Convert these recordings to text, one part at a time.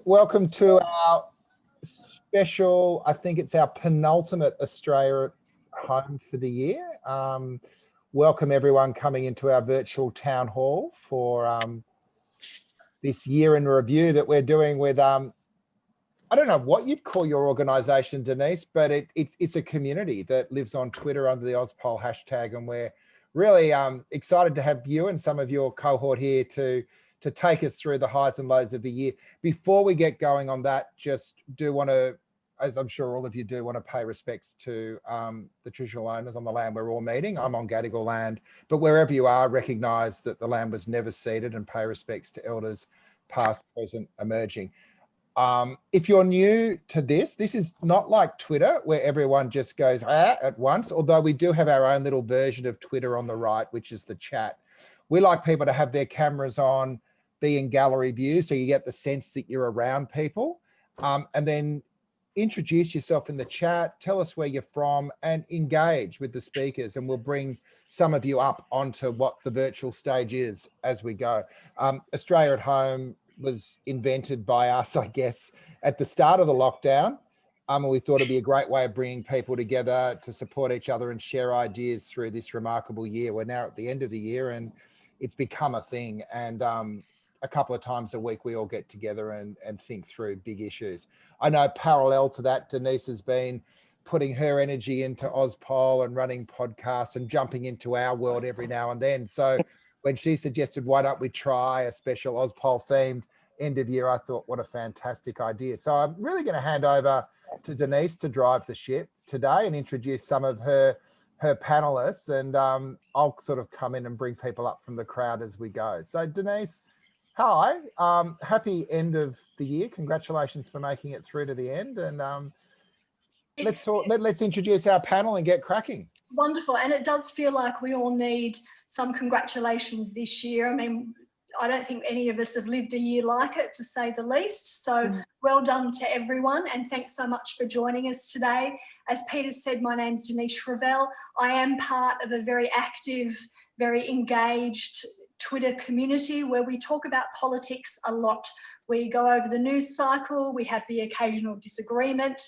welcome to our special, I think it's our penultimate Australia at Home for the year. Welcome everyone coming into our virtual town hall for this year in review that we're doing with, I don't know what you'd call your organisation, Denise, but it's a community that lives on Twitter under the Ozpol hashtag, and we're really excited to have you and some of your cohort here to take us through the highs and lows of the year. Before we get going on that, just do want to, as I'm sure all of you do, want to pay respects to the traditional owners on the land we're all meeting. I'm on Gadigal land, but wherever you are, recognise that the land was never ceded, and pay respects to elders past, present, emerging. If you're new to this is not like Twitter where everyone just goes at once, although we do have our own little version of Twitter on the right, which is the chat. We like people to have their cameras on, be in gallery view, so you get the sense that you're around people, and then introduce yourself in the chat, tell us where you're from, and engage with the speakers, and we'll bring some of you up onto what the virtual stage is as we go. Australia at Home was invented by us, I guess, at the start of the lockdown. And we thought it'd be a great way of bringing people together to support each other and share ideas through this remarkable year. We're now at the end of the year and it's become a thing. And a couple of times a week, we all get together and think through big issues. I know parallel to that, Denise has been putting her energy into Ozpol and running podcasts and jumping into our world every now and then. So when she suggested, why don't we try a special Ozpol themed end of year, I thought, what a fantastic idea. So I'm really going to hand over to Denise to drive the ship today and introduce some of her panelists, and I'll sort of come in and bring people up from the crowd as we go. So Denise, hi, happy end of the year. Congratulations for making it through to the end. And let's introduce our panel and get cracking. Wonderful. And it does feel like we all need some congratulations this year. I mean, I don't think any of us have lived a year like it, to say the least. So well done to everyone, and thanks so much for joining us today. As Peter said, my name's Denise Shrivell. I am part of a very active, very engaged Twitter community where we talk about politics a lot. We go over the news cycle, we have the occasional disagreement,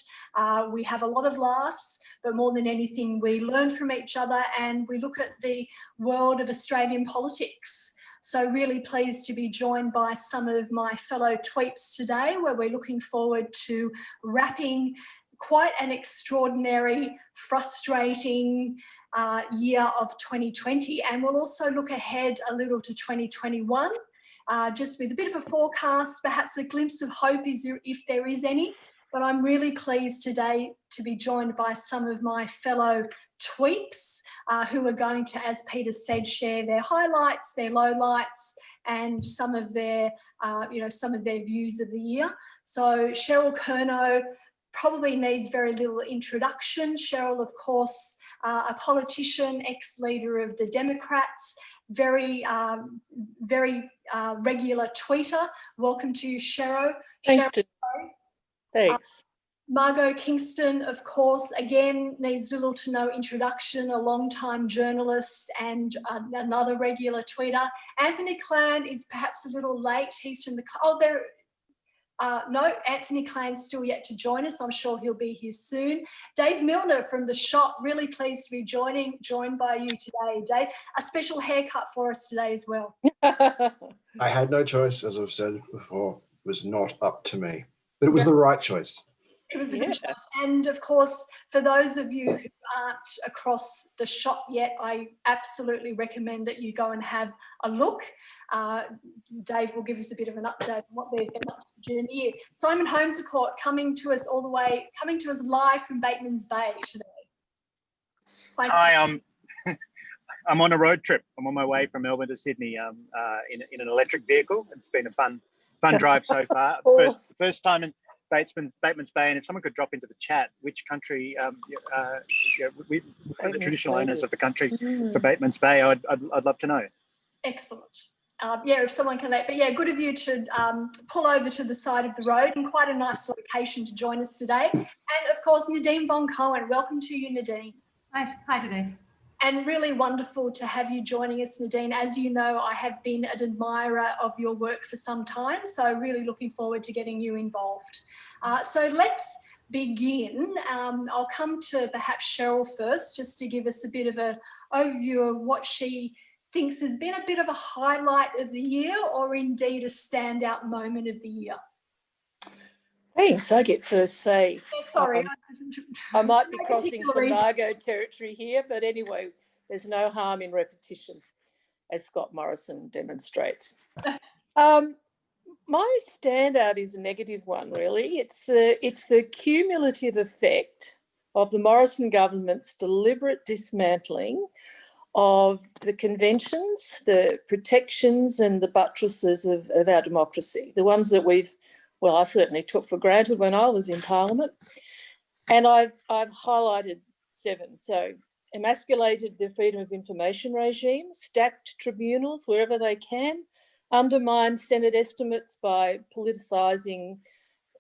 we have a lot of laughs, but more than anything, we learn from each other and we look at the world of Australian politics. So really pleased to be joined by some of my fellow tweeps today, where we're looking forward to wrapping quite an extraordinary, frustrating year of 2020. And we'll also look ahead a little to 2021. Just with a bit of a forecast, perhaps a glimpse of hope if there is any. But I'm really pleased today to be joined by some of my fellow tweeps who are going to, as Peter said, share their highlights, their lowlights, and some of their, some of their views of the year. So Cheryl Kernot probably needs very little introduction. Cheryl, of course, a politician, ex-leader of the Democrats, very regular tweeter. Welcome to you, Cheryl. Thanks. Thanks. Margo Kingston, of course, again, needs little to no introduction, a long-time journalist and another regular tweeter. Anthony Klan is perhaps a little late. He's from the... no, Anthony Klan's still yet to join us. I'm sure he'll be here soon. Dave Milner from The Shot, really pleased to be joined by you today, Dave. A special haircut for us today as well. I had no choice, as I've said before. It was not up to me, but it was the right choice. It was a good choice. And of course, for those of you who aren't across The Shot yet, I absolutely recommend that you go and have a look. Dave will give us a bit of an update on what they've been up to during the year. Simon Holmes coming to us live from Bateman's Bay today. Hi, I'm on a road trip. I'm on my way from Melbourne to Sydney in an electric vehicle. It's been a fun drive so far. First time in Bateman's Bay, and if someone could drop into the chat which country we the traditional owners of the country for Bateman's Bay, I'd love to know. Excellent. If someone can but good of you to pull over to the side of the road, and quite a nice location to join us today. And of course, Nadine von Cohen. Welcome to you, Nadine. Hi Denise. And really wonderful to have you joining us, Nadine. As you know, I have been an admirer of your work for some time, so really looking forward to getting you involved. So let's begin. I'll come to perhaps Cheryl first, just to give us a bit of an overview of what she thinks has been a bit of a highlight of the year, or indeed a standout moment of the year. Thanks, I get first say. Sorry. I might be crossing some Margo territory here, but anyway, there's no harm in repetition, as Scott Morrison demonstrates. My standout is a negative one, really. It's the cumulative effect of the Morrison government's deliberate dismantling of the conventions, the protections and the buttresses of our democracy, the ones that I certainly took for granted when I was in Parliament. And I've highlighted 7. So emasculated the freedom of information regime, stacked tribunals wherever they can, undermined Senate estimates by politicising,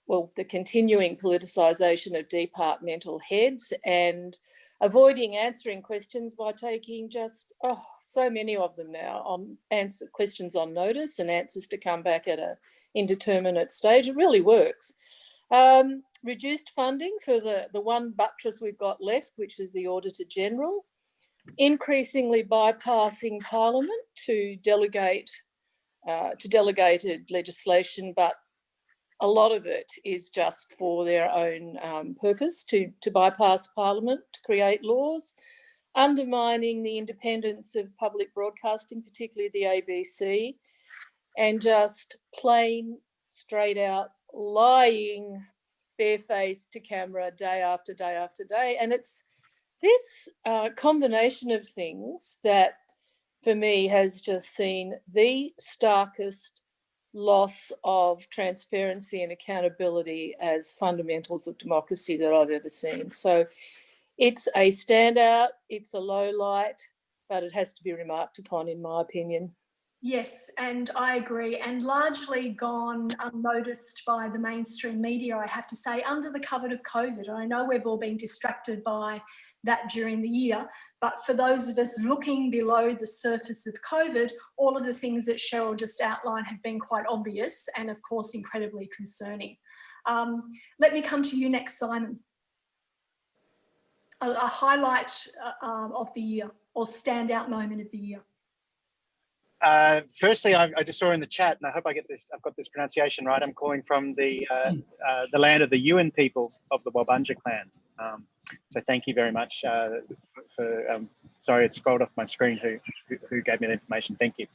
the continuing politicisation of departmental heads, and avoiding answering questions by taking just, so many of them now on questions on notice and answers to come back at an indeterminate stage. It really works. Reduced funding for the one buttress we've got left, which is the Auditor General, increasingly bypassing Parliament to delegated legislation, but a lot of it is just for their own purpose, to bypass Parliament, to create laws, undermining the independence of public broadcasting, particularly the ABC, and just plain, straight out lying barefaced to camera day after day after day. And it's this combination of things that, for me, has just seen the starkest loss of transparency and accountability as fundamentals of democracy that I've ever seen. So it's a standout, it's a low light, but it has to be remarked upon, in my opinion. Yes, and I agree, and largely gone unnoticed by the mainstream media, I have to say, under the cover of COVID. And I know we've all been distracted by that during the year, but for those of us looking below the surface of COVID, all of the things that Cheryl just outlined have been quite obvious and, of course, incredibly concerning. Let me come to you next, Simon. A highlight of the year, or standout moment of the year. Firstly, I just saw in the chat, and I hope I've got this pronunciation right. I'm calling from the land of the Yuin people of the Wabunja clan. So thank you very much for. Sorry, it scrolled off my screen. Who gave me the information? Thank you.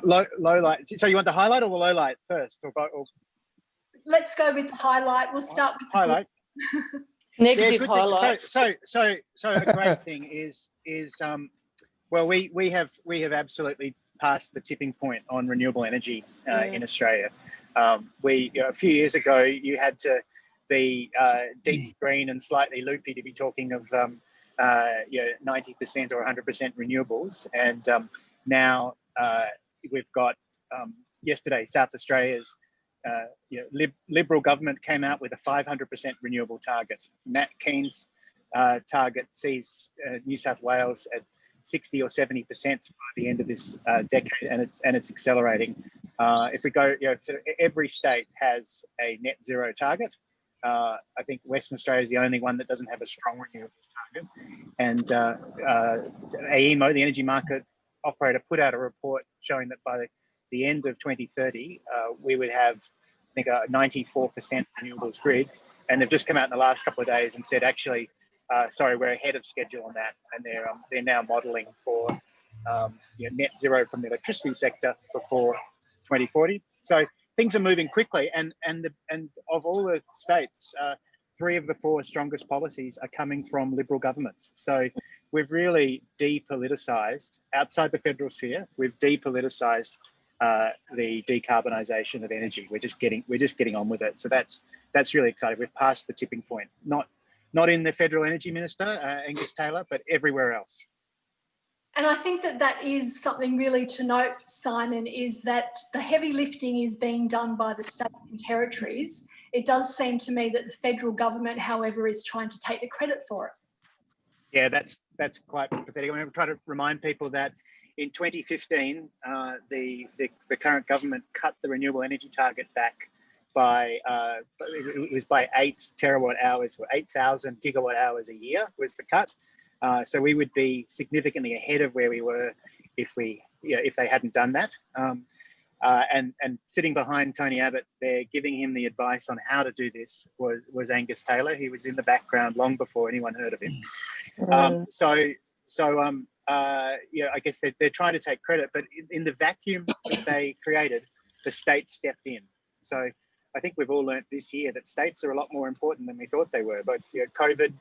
Low light. So you want the highlight or the low light first, or? Let's go with the highlight. We'll start with the highlight. Negative yeah, highlights. So a great thing is well, we have absolutely past the tipping point on renewable energy in Australia. A few years ago, you had to be deep green and slightly loopy to be talking of 90% or 100% renewables. And now we've got yesterday, South Australia's Liberal government came out with a 500% renewable target. Matt Keen's target sees New South Wales at 60 or 70% by the end of this decade, and it's accelerating. If we go, to every state has a net zero target. I think Western Australia is the only one that doesn't have a strong renewables target. And AEMO, the Energy Market Operator, put out a report showing that by the end of 2030, we would have, I think, a 94% renewables grid. And they've just come out in the last couple of days and said, actually, sorry, we're ahead of schedule on that, and they're now modelling for net zero from the electricity sector before 2040. So things are moving quickly, and of all the states, 3 of the 4 strongest policies are coming from Liberal governments. So we've really depoliticised outside the federal sphere. We've depoliticised the decarbonisation of energy. We're just getting on with it. So that's really exciting. We've passed the tipping point. Not in the Federal Energy Minister, Angus Taylor, but everywhere else. And I think that is something really to note, Simon, is that the heavy lifting is being done by the states and territories. It does seem to me that the federal government, however, is trying to take the credit for it. Yeah, that's quite pathetic. I'm going to try to remind people that in 2015, the current government cut the renewable energy target back by it was by 8 terawatt hours, or 8,000 gigawatt hours a year was the cut. So we would be significantly ahead of where we were if they hadn't done that. And sitting behind Tony Abbott there, giving him the advice on how to do this was Angus Taylor. He was in the background long before anyone heard of him. I guess they're trying to take credit, but in the vacuum that they created, the state stepped in. So I think we've all learnt this year that states are a lot more important than we thought they were, both COVID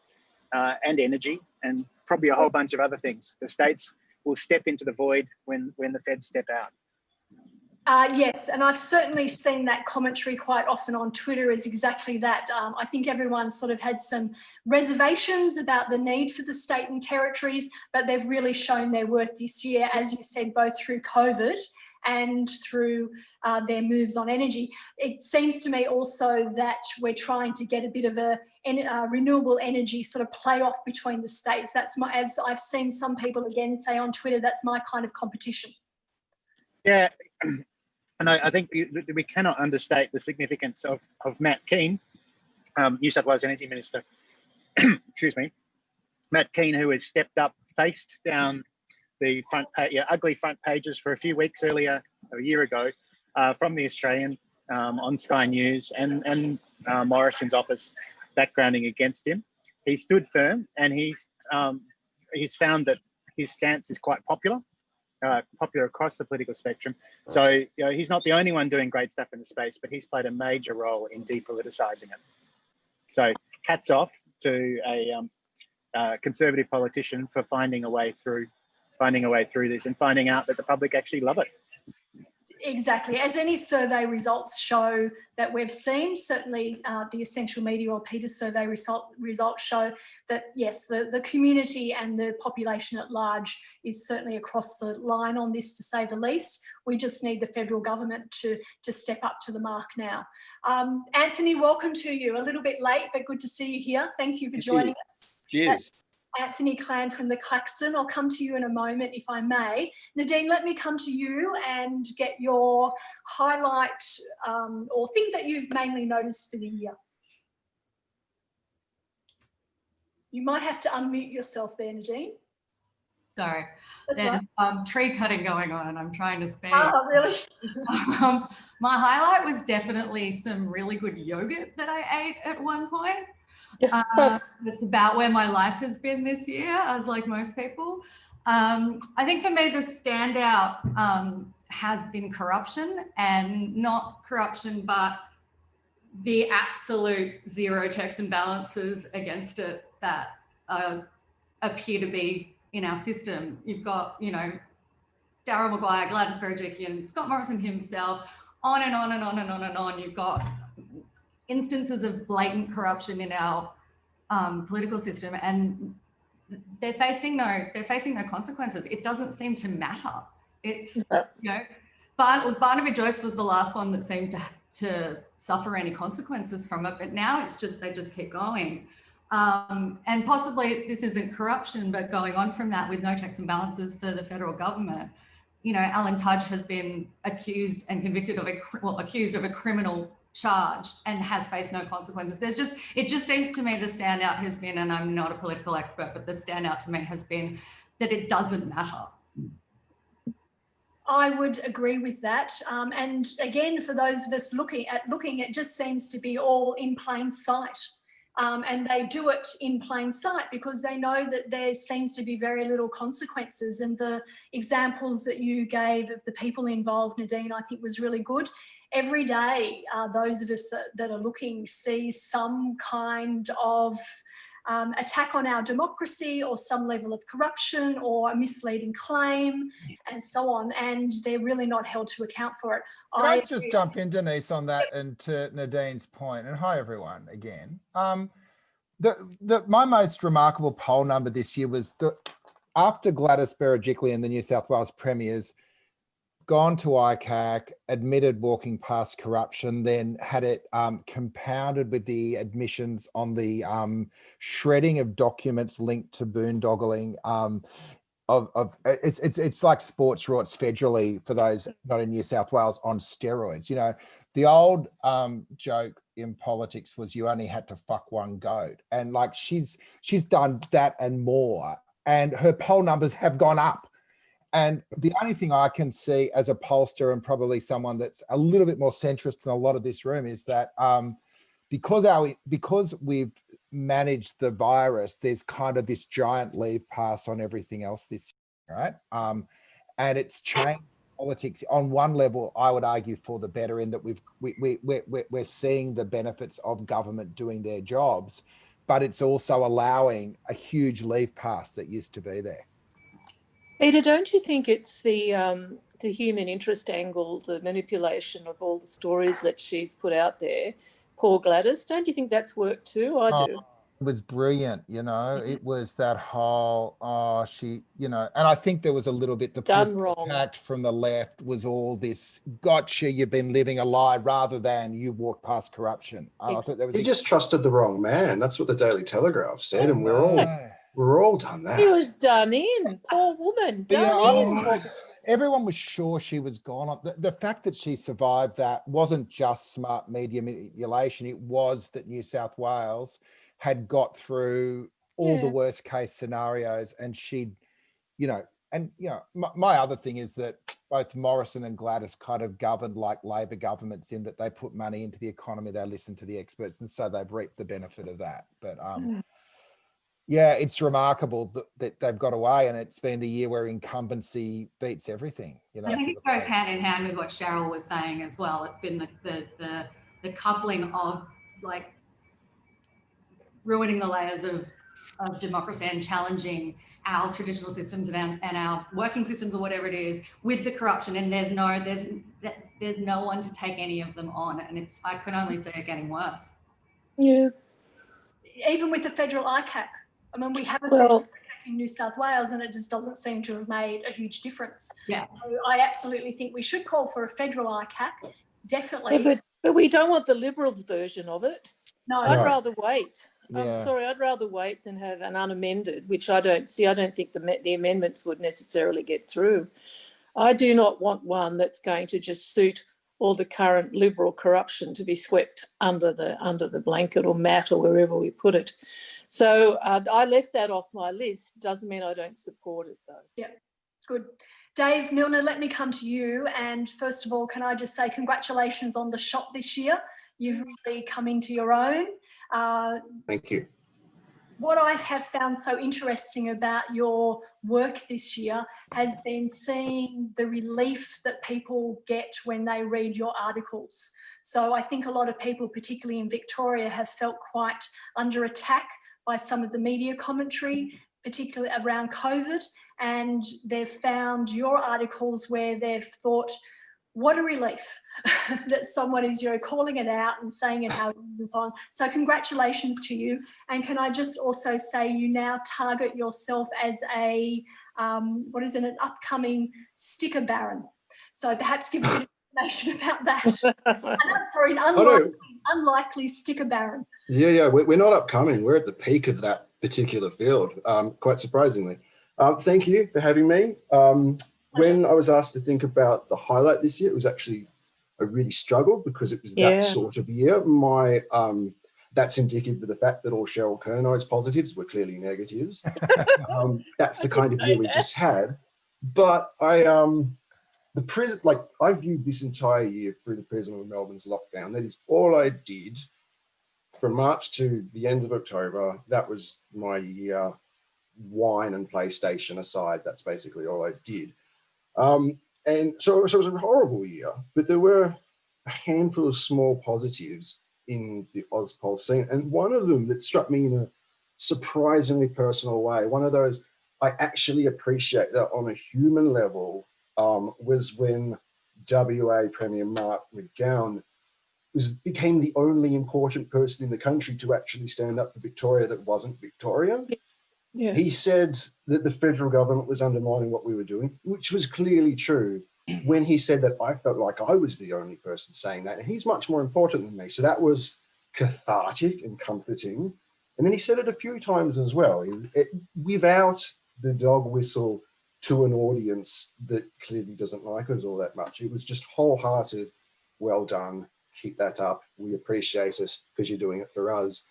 and energy, and probably a whole bunch of other things. The states will step into the void when the feds step out. Yes, and I've certainly seen that commentary quite often on Twitter as exactly that. I think everyone sort of had some reservations about the need for the state and territories, but they've really shown their worth this year, as you said, both through COVID and through their moves on energy. It seems to me also that we're trying to get a bit of a renewable energy sort of play off between the states. That's as I've seen some people again say on Twitter, that's my kind of competition. Yeah. And I think we cannot understate the significance of Matt Keane, New South Wales Energy Minister, excuse me, Matt Keane, who has stepped up, faced down the ugly front pages for a few weeks earlier, a year ago, from the Australian on Sky News and Morrison's office backgrounding against him. He stood firm, and he's found that his stance is quite popular across the political spectrum. So he's not the only one doing great stuff in the space, but he's played a major role in depoliticising it. So hats off to a conservative politician for finding a way through this and finding out that the public actually love it. Exactly. As any survey results show that we've seen, certainly the Essential Media or Peters survey results show that, yes, the community and the population at large is certainly across the line on this, to say the least. We just need the federal government to step up to the mark now. Anthony, welcome to you. A little bit late, but good to see you here. Thank you for joining us. Cheers. Anthony Klan from the Klaxon. I'll come to you in a moment, if I may. Nadine, let me come to you and get your highlight or thing that you've mainly noticed for the year. You might have to unmute yourself there, Nadine. Sorry, That's there's right. Tree cutting going on and I'm trying to speak. Oh, really? My highlight was definitely some really good yogurt that I ate at one point. It's about where my life has been this year, as like most people. I think for me, the standout has been corruption, and not corruption, but the absolute zero checks and balances against it that appear to be in our system. You've got, Darryl Maguire, Gladys Berejiklian, Scott Morrison himself, on and on and on and on and on. You've got instances of blatant corruption in our political system, and they're facing no consequences. It doesn't seem to matter. It's Barnaby Joyce was the last one that seemed to suffer any consequences from it, but now it's just they just keep going. And possibly this isn't corruption, but going on from that with no checks and balances for the federal government. Alan Tudge has been accused and convicted of a criminal charge and has faced no consequences. It just seems to me the standout has been, and I'm not a political expert, but the standout to me has been that it doesn't matter. I would agree with that. And again, for those of us looking, it just seems to be all in plain sight. And they do it in plain sight because they know that there seems to be very little consequences. And the examples that you gave of the people involved, Nadine, I think was really good. Every day, those of us that are looking see some kind of attack on our democracy, or some level of corruption, or a misleading claim, and so on, and they're really not held to account for it. Can I just jump in, Denise, on that, and to Nadine's point, and hi everyone again. My most remarkable poll number this year was after Gladys Berejiklian, the New South Wales Premier's gone to ICAC, admitted walking past corruption, then had it compounded with the admissions on the shredding of documents linked to boondoggling. It's like sports rorts federally for those not in New South Wales on steroids. You know, the old joke in politics was you only had to fuck one goat, and like she's done that and more, and her poll numbers have gone up. And the only thing I can see as a pollster, and probably someone that's a little bit more centrist than a lot of this room, is that because we've managed the virus, there's kind of this giant leave pass on everything else this year, right? And it's changed politics on one level, I would argue, for the better, in that we're seeing the benefits of government doing their jobs, but it's also allowing a huge leave pass that used to be there. Peter, don't you think it's the human interest angle, the manipulation of all the stories that she's put out there? Poor Gladys, don't you think that's worked too? I do. It was brilliant, you know. It was that whole, she, you know, and I think there was a little bit, the done wrong attack from the left was all this, gotcha, you've been living a lie, rather than you walked past corruption. I thought there was he just trusted the wrong man. That's what the Daily Telegraph said, and we're all done that. He was done in. Poor woman, done in. Everyone was sure she was gone. The fact that she survived that wasn't just smart media manipulation. It was that New South Wales had got through all the worst case scenarios, and she'd, you know, and, you know, my other thing is that both Morrison and Gladys kind of governed like Labor governments, in that they put money into the economy, they listened to the experts, and so they've reaped the benefit of that. But yeah, it's remarkable that they've got away, and it's been the year where incumbency beats everything. You know, I think it goes hand in hand with what Cheryl was saying as well. It's been the coupling of like ruining the layers of democracy and challenging our traditional systems and our working systems, or whatever it is, with the corruption. And there's no one to take any of them on, and I can only see it getting worse. Yeah. Even with the federal ICAC. I mean, we have a federal ICAC in New South Wales, and it just doesn't seem to have made a huge difference. Yeah. So I absolutely think we should call for a federal ICAC, definitely. Yeah, but we don't want the Liberals' version of it. No. I'd rather wait. Yeah. I'm sorry, I'd rather wait than have an unamended, which I don't see. I don't think the amendments would necessarily get through. I do not want one that's going to just suit all the current Liberal corruption to be swept under the blanket or mat or wherever we put it. So I left that off my list. Doesn't mean I don't support it, though. Yeah, good. Dave, Milner, let me come to you. And first of all, can I just say congratulations on the shot this year. You've really come into your own. Thank you. What I have found so interesting about your work this year has been seeing the relief that people get when they read your articles. So I think a lot of people, particularly in Victoria, have felt quite under attack by some of the media commentary, particularly around COVID, and they've found your articles where they've thought, what a relief that someone is, you know, calling it out and saying it how it is and so on. So congratulations to you. And can I just also say you now target yourself as an upcoming sticker baron. So perhaps give us information about that. Sorry, an unlikely sticker baron. Yeah, we're not upcoming. We're at the peak of that particular field, quite surprisingly. Thank you for having me. When I was asked to think about the highlight this year, it was actually, I really struggled because it was that sort of year. That's indicative of the fact that all Cheryl Kernot's positives were clearly negatives. That's the kind of year we just had. But I viewed this entire year through the prism of Melbourne's lockdown. That is all I did from March to the end of October. That was my year, wine and PlayStation aside. That's basically all I did. And so it was a horrible year, but there were a handful of small positives in the Ozpol scene. And one of them that struck me in a surprisingly personal way, one of those I actually appreciate that on a human level, was when WA Premier Mark McGowan became the only important person in the country to actually stand up for Victoria that wasn't Victorian. Yeah. He said that the federal government was undermining what we were doing, which was clearly true. when he said that, I felt like I was the only person saying that, and he's much more important than me. So that was cathartic and comforting. And then he said it a few times as well, without the dog whistle to an audience that clearly doesn't like us all that much. It was just wholehearted, well done, keep that up. We appreciate it because you're doing it for us.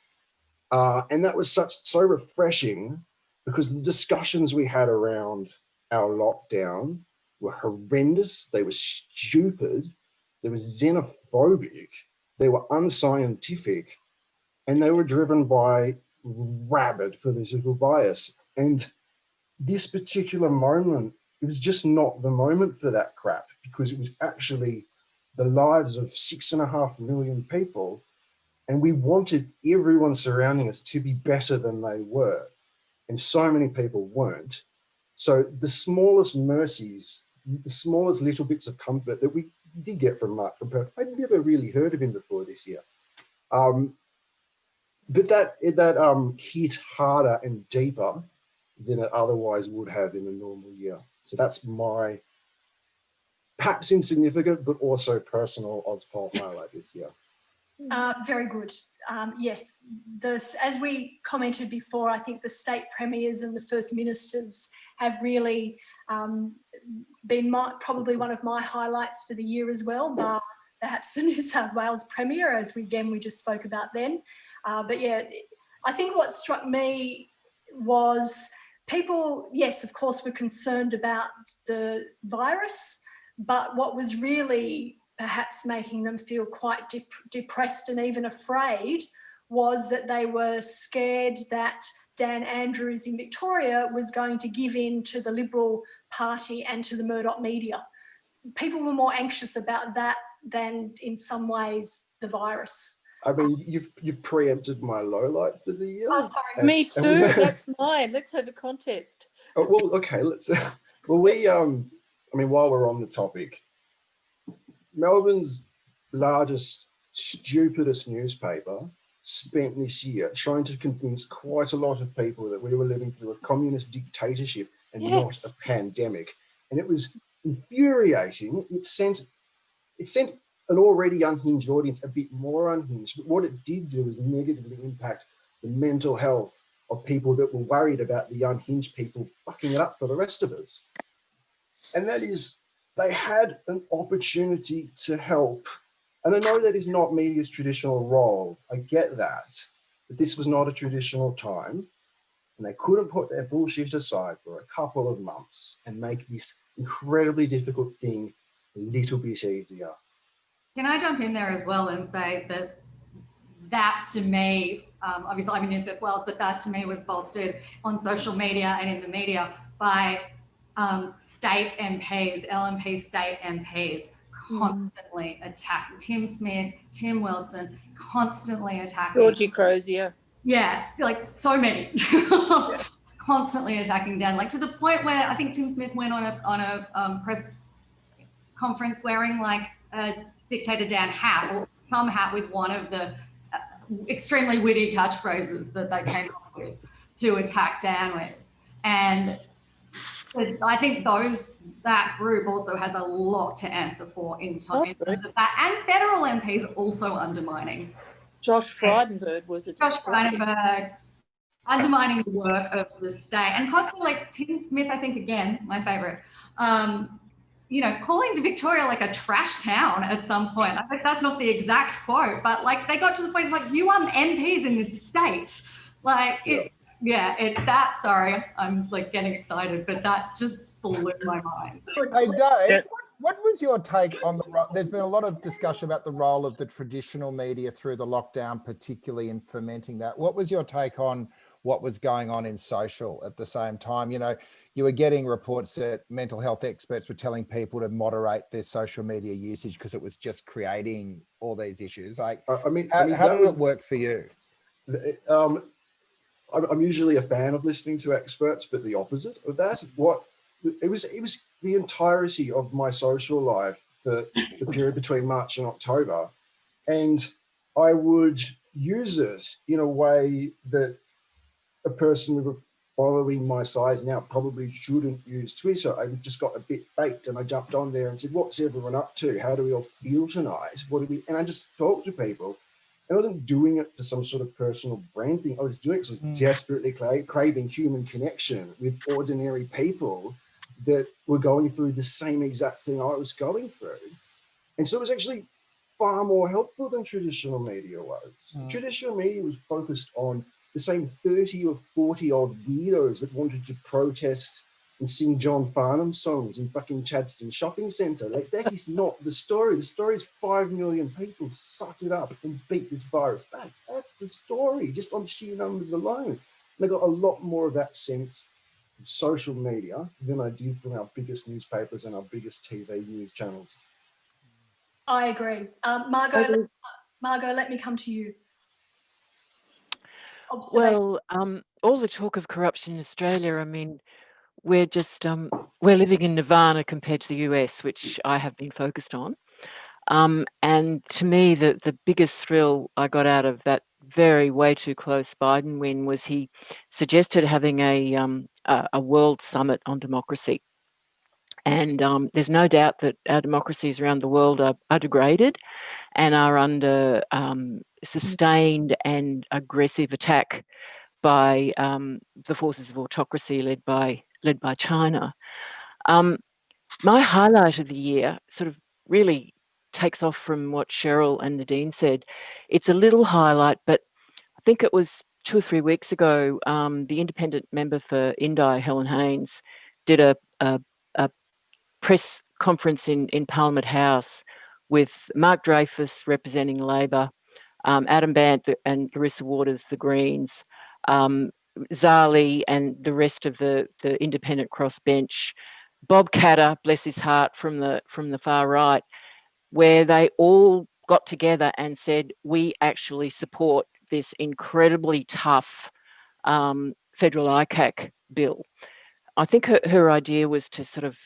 And that was so refreshing, because the discussions we had around our lockdown were horrendous. They were stupid. They were xenophobic. They were unscientific, and they were driven by rabid political bias. And this particular moment, it was just not the moment for that crap, because it was actually the lives of 6.5 million people. And we wanted everyone surrounding us to be better than they were. And so many people weren't. So the smallest mercies, the smallest little bits of comfort that we did get from Mark from Perth, I'd never really heard of him before this year. But that hit harder and deeper than it otherwise would have in a normal year. So that's my perhaps insignificant, but also personal Ozpol highlight this year. Very good. Yes, as we commented before, I think the state premiers and the first ministers have really been probably one of my highlights for the year as well, bar perhaps the New South Wales premier, as we just spoke about then. But yeah, I think what struck me was people, yes, of course, were concerned about the virus, but what was really perhaps making them feel quite depressed and even afraid was that they were scared that Dan Andrews in Victoria was going to give in to the Liberal Party and to the Murdoch media. People were more anxious about that than, in some ways, the virus. I mean, you've preempted my low light for the year. Oh, sorry. Me too. That's mine. Let's have a contest. Oh, well, okay. Let's. Well, I mean, while we're on the topic, Melbourne's largest, stupidest newspaper spent this year trying to convince quite a lot of people that we were living through a communist dictatorship and not a pandemic. And it was infuriating. It sent an already unhinged audience a bit more unhinged. But what it did do was negatively impact the mental health of people that were worried about the unhinged people fucking it up for the rest of us. And that is, they had an opportunity to help. And I know that is not media's traditional role. I get that. But this was not a traditional time. And they couldn't put their bullshit aside for a couple of months and make this incredibly difficult thing a little bit easier. Can I jump in there as well and say that to me, obviously I'm in New South Wales, but that to me was bolstered on social media and in the media by state MPs, LNP state MPs constantly attacking Tim Smith, Tim Wilson, constantly attacking Georgie Crozier. Yeah, like so many. Constantly attacking Dan, like to the point where I think Tim Smith went on a press conference wearing like a Dictator Dan hat or some hat with one of the extremely witty catchphrases that they came up with to attack Dan with. And I think that group also has a lot to answer for in terms of that, and federal MPs also undermining. Josh Frydenberg was a disgrace. Josh Frydenberg undermining the work of the state, and constantly, like Tim Smith, I think again, my favourite, calling Victoria like a trash town at some point. I think that's not the exact quote, but like they got to the point, it's like, you are MPs in this state. Like, sorry, I'm like getting excited, but that just blew my mind. Hey, Dave, what was your take on there's been a lot of discussion about the role of the traditional media through the lockdown, particularly in fomenting that. What was your take on what was going on in social at the same time? You know, you were getting reports that mental health experts were telling people to moderate their social media usage because it was just creating all these issues. Like, how did it work for you? I'm usually a fan of listening to experts, but the opposite of that. It was the entirety of my social life for the period between March and October, and I would use it in a way that a person with following my size now probably shouldn't use Twitter. I just got a bit baked and I jumped on there and said, what's everyone up to? How do we all feel tonight? And I just talked to people. I wasn't doing it for some sort of personal brand thing. I was doing it because I was desperately craving human connection with ordinary people that were going through the same exact thing I was going through. And so it was actually far more helpful than traditional media was. Traditional media was focused on the same 30 or 40 odd weirdos that wanted to protest and sing John Farnham songs in fucking Chadstone Shopping Centre. Like, that is not the story. The story is 5 million people suck it up and beat this virus back. That's the story, just on sheer numbers alone. And I got a lot more of that sense from social media than I did from our biggest newspapers and our biggest TV news channels. I agree. Margo, let me come to you. Well, all the talk of corruption in Australia, I mean, we're just we're living in nirvana compared to the US, which I have been focused on. And to me, the biggest thrill I got out of that very way too close Biden win was he suggested having a world summit on democracy. And there's no doubt that our democracies around the world are degraded and are under sustained and aggressive attack by the forces of autocracy led by China. My highlight of the year sort of really takes off from what Cheryl and Nadine said. It's a little highlight, but I think it was 2 or 3 weeks ago, the independent member for Indi, Helen Haynes, did a press conference in Parliament House with Mark Dreyfus representing Labor, Adam Bandt and Larissa Waters, the Greens, Zali and the rest of the independent crossbench, Bob Catter, bless his heart, from the far right, where they all got together and said, we actually support this incredibly tough federal ICAC bill. I think her idea was to sort of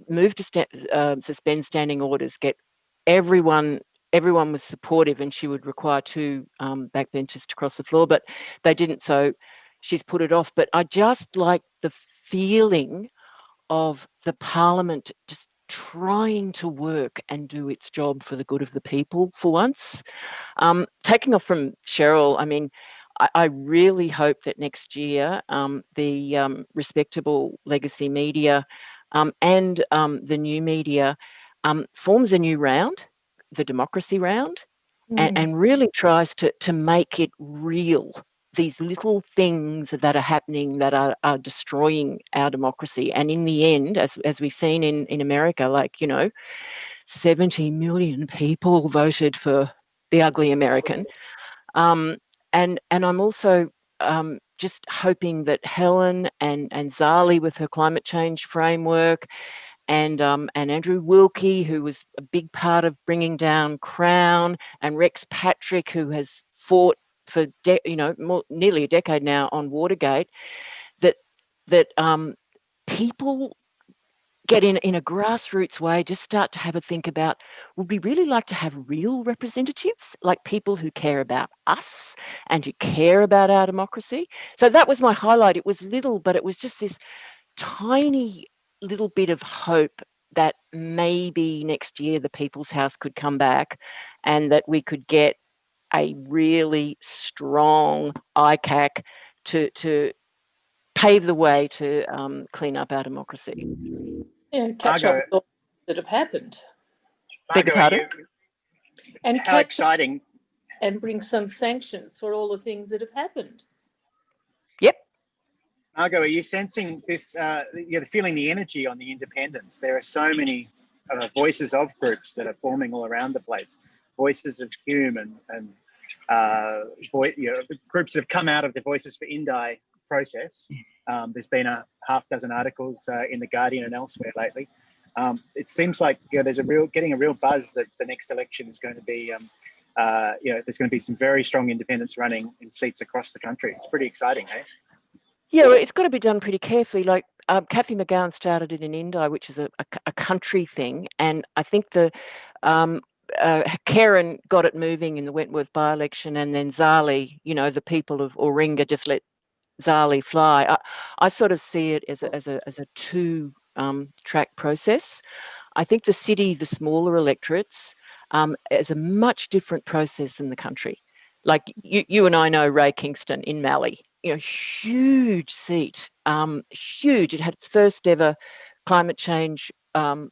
move to suspend standing orders, get everyone was supportive, and she would require 2 backbenchers to cross the floor, but they didn't, so she's put it off. But I just like the feeling of the Parliament just trying to work and do its job for the good of the people for once. Taking off from Cheryl, I mean, I really hope that next year the respectable legacy media and the new media forms a new round, the democracy round, and really tries to make it real. These little things that are happening that are destroying our democracy. And in the end, as we've seen in America, like, 70 million people voted for the ugly American. And I'm also just hoping that Helen and Zali with her climate change framework, and Andrew Wilkie, who was a big part of bringing down Crown, and Rex Patrick, who has fought for nearly a decade now on Watergate, that people get in a grassroots way, just start to have a think about, would we really like to have real representatives, like people who care about us and who care about our democracy? So that was my highlight. It was little, but it was just this tiny little bit of hope that maybe next year the People's House could come back and that we could get a really strong ICAC to pave the way to clean up our democracy. Yeah, catch up with all that have happened. Beg your pardon? And how exciting. And bring some sanctions for all the things that have happened. Yep. Margo, are you sensing this, you're feeling the energy on the independents? There are so many voices of groups that are forming all around the place. Voices of Hume and groups that have come out of the Voices for Indi process. There's been a half dozen articles in The Guardian and elsewhere lately. It seems like there's getting a real buzz that the next election is going to be, there's going to be some very strong independents running in seats across the country. It's pretty exciting, hey? Yeah, well, it's got to be done pretty carefully. Like Kathy McGowan started it in Indi, which is a country thing, and I think Karen got it moving in the Wentworth by-election, and then Zali, the people of Warringah just let Zali fly. I sort of see it as a two track process. I think the city, the smaller electorates, is a much different process in the country. Like you and I know Ray Kingston in Mallee, huge seat, huge. It had its first ever climate change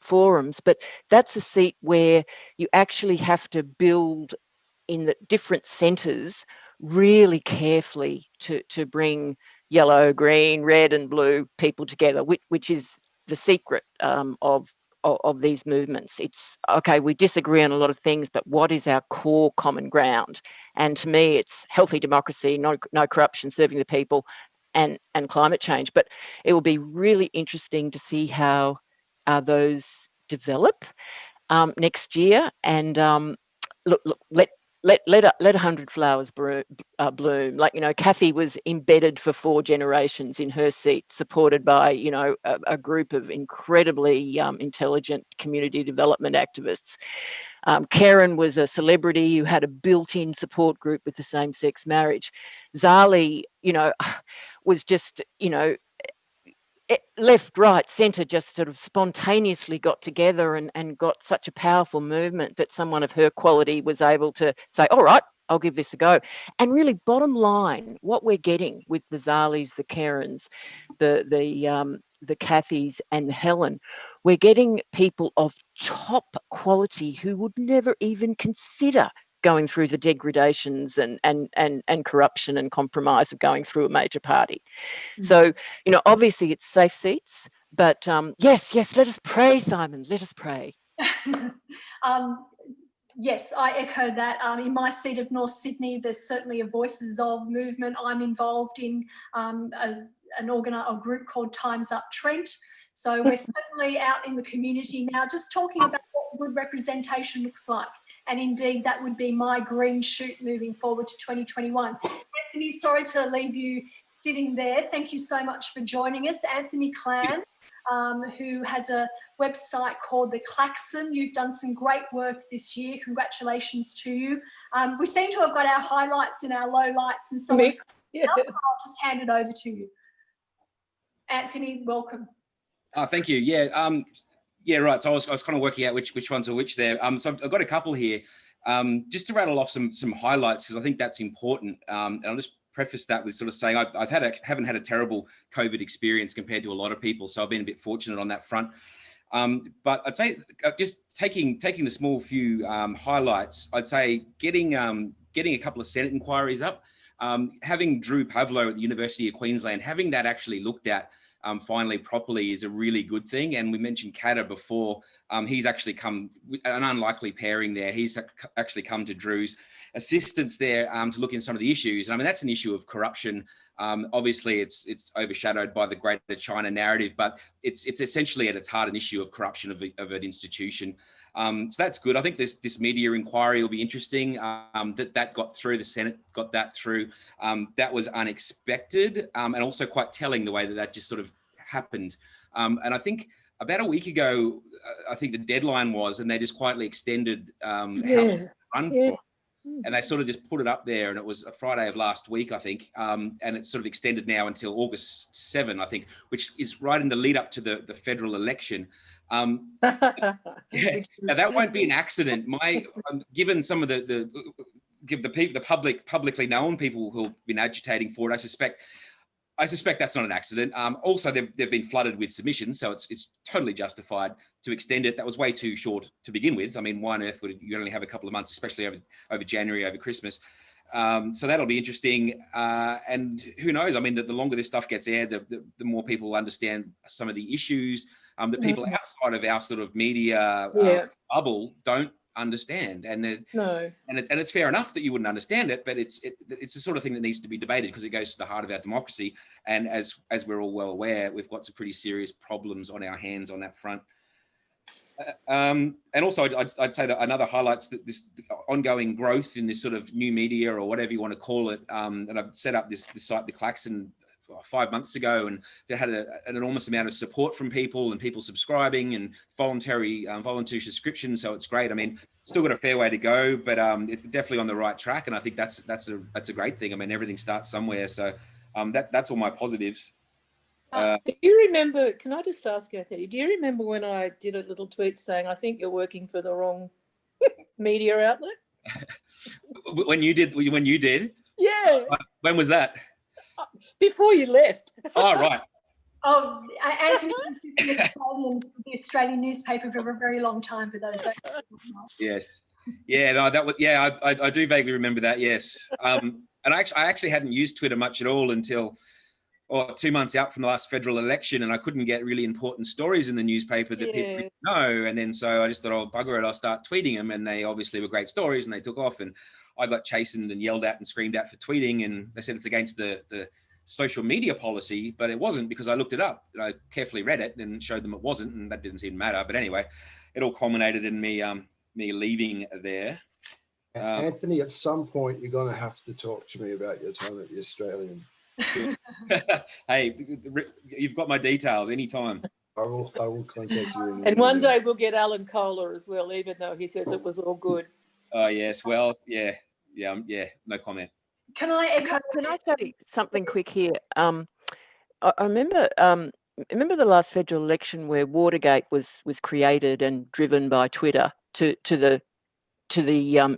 forums, but that's a seat where you actually have to build in the different centres really carefully to bring yellow, green, red and blue people together, which is the secret of these movements. It's okay, we disagree on a lot of things, but what is our core common ground? And to me, it's healthy democracy, no corruption, serving the people, and climate change. But it will be really interesting to see how those develop next year. And look, let 100 flowers bloom. Like, Kathy was embedded for 4 generations in her seat, supported by, a group of incredibly intelligent community development activists. Karen was a celebrity who had a built-in support group with the same-sex marriage. Zali, was just, left, right, centre just sort of spontaneously got together and got such a powerful movement that someone of her quality was able to say, all right, I'll give this a go. And really, bottom line, what we're getting with the Zalis, the Karens, the Kathys and the Helen, we're getting people of top quality who would never even consider going through the degradations and corruption and compromise of going through a major party. So, obviously it's safe seats, but yes, let us pray, Simon, let us pray. Yes, I echo that. In my seat of North Sydney, there's certainly a Voices of movement. I'm involved in a group called Time's Up Trent. So we're certainly out in the community now, just talking about what good representation looks like. And indeed, that would be my green shoot moving forward to 2021. Anthony, sorry to leave you sitting there. Thank you so much for joining us. Anthony Klan, who has a website called the Klaxon. You've done some great work this year. Congratulations to you. We seem to have got our highlights and our lowlights and so on. Yeah. I'll just hand it over to you. Anthony, welcome. Thank you. Yeah, right. So I was kind of working out which ones are which there. So I've got a couple here. Just to rattle off some highlights, because I think that's important. And I'll just preface that with sort of saying haven't had a terrible COVID experience compared to a lot of people, so I've been a bit fortunate on that front. But I'd say just taking the small few highlights, I'd say getting a couple of Senate inquiries up, having Drew Pavlo at the University of Queensland, having that actually looked at finally properly is a really good thing. And we mentioned Katter before. He's actually come, an unlikely pairing there. He's actually come to Drew's assistance there to look into some of the issues. I mean, that's an issue of corruption. Obviously, it's overshadowed by the Greater China narrative, but it's essentially at its heart an issue of corruption of an institution. So that's good. I think this media inquiry will be interesting. That got through, the Senate got that through. That was unexpected and also quite telling the way that just sort of happened. And I think about a week ago, I think the deadline was, and they just quietly extended how to run for. And they sort of just put it up there, and it was a Friday of last week, I think, and it's sort of extended now until August 7, I think, which is right in the lead up to the federal election. Now that won't be an accident. Given some of the publicly known people who've been agitating for it, I suspect that's not an accident. Also, they've been flooded with submissions, so it's totally justified to extend it. That was way too short to begin with. I mean, why on earth would you only have a couple of months, especially over January, over Christmas? So that'll be interesting. And who knows? I mean, the longer this stuff gets aired, the more people understand some of the issues that people outside of our sort of media bubble don't understand. And it's fair enough that you wouldn't understand it, but it's the sort of thing that needs to be debated because it goes to the heart of our democracy. And as we're all well aware, we've got some pretty serious problems on our hands on that front. And also, I'd say that another highlights that this ongoing growth in this sort of new media or whatever you want to call it. And I've set up this site, the Klaxon, 5 months ago, and they had an enormous amount of support from people and people subscribing and volunteer subscriptions. So it's great. I mean, still got a fair way to go, but it's definitely on the right track. And I think that's a great thing. I mean, everything starts somewhere. So That's all my positives. Do you remember, can I just ask you, Anthony, do you remember when I did a little tweet saying, I think you're working for the wrong media outlet? When you did? Yeah. When was that? Before you left. Oh, right. Oh, Anthony was with the Australian newspaper for a very long time for those. Yes. Yeah, no, that was, yeah, I do vaguely remember that, yes. And I actually hadn't used Twitter much at all until 2 months out from the last federal election, and I couldn't get really important stories in the newspaper that people didn't know. And then so I just thought, oh, bugger it, I'll start tweeting them. And they obviously were great stories and they took off, and I got chastened and yelled at and screamed at for tweeting. And they said it's against the social media policy, but it wasn't, because I looked it up and I carefully read it and showed them it wasn't, and that didn't seem to matter. But anyway, it all culminated in me leaving there. Anthony, at some point you're going to have to talk to me about your time at the Australian. Hey, you've got my details anytime. I will contact you. And one day we'll get Alan Kohler as well, even though he says it was all good. Oh yes, well, yeah, no comment. Can I say something quick here? I remember the last federal election where Watergate was created and driven by Twitter to the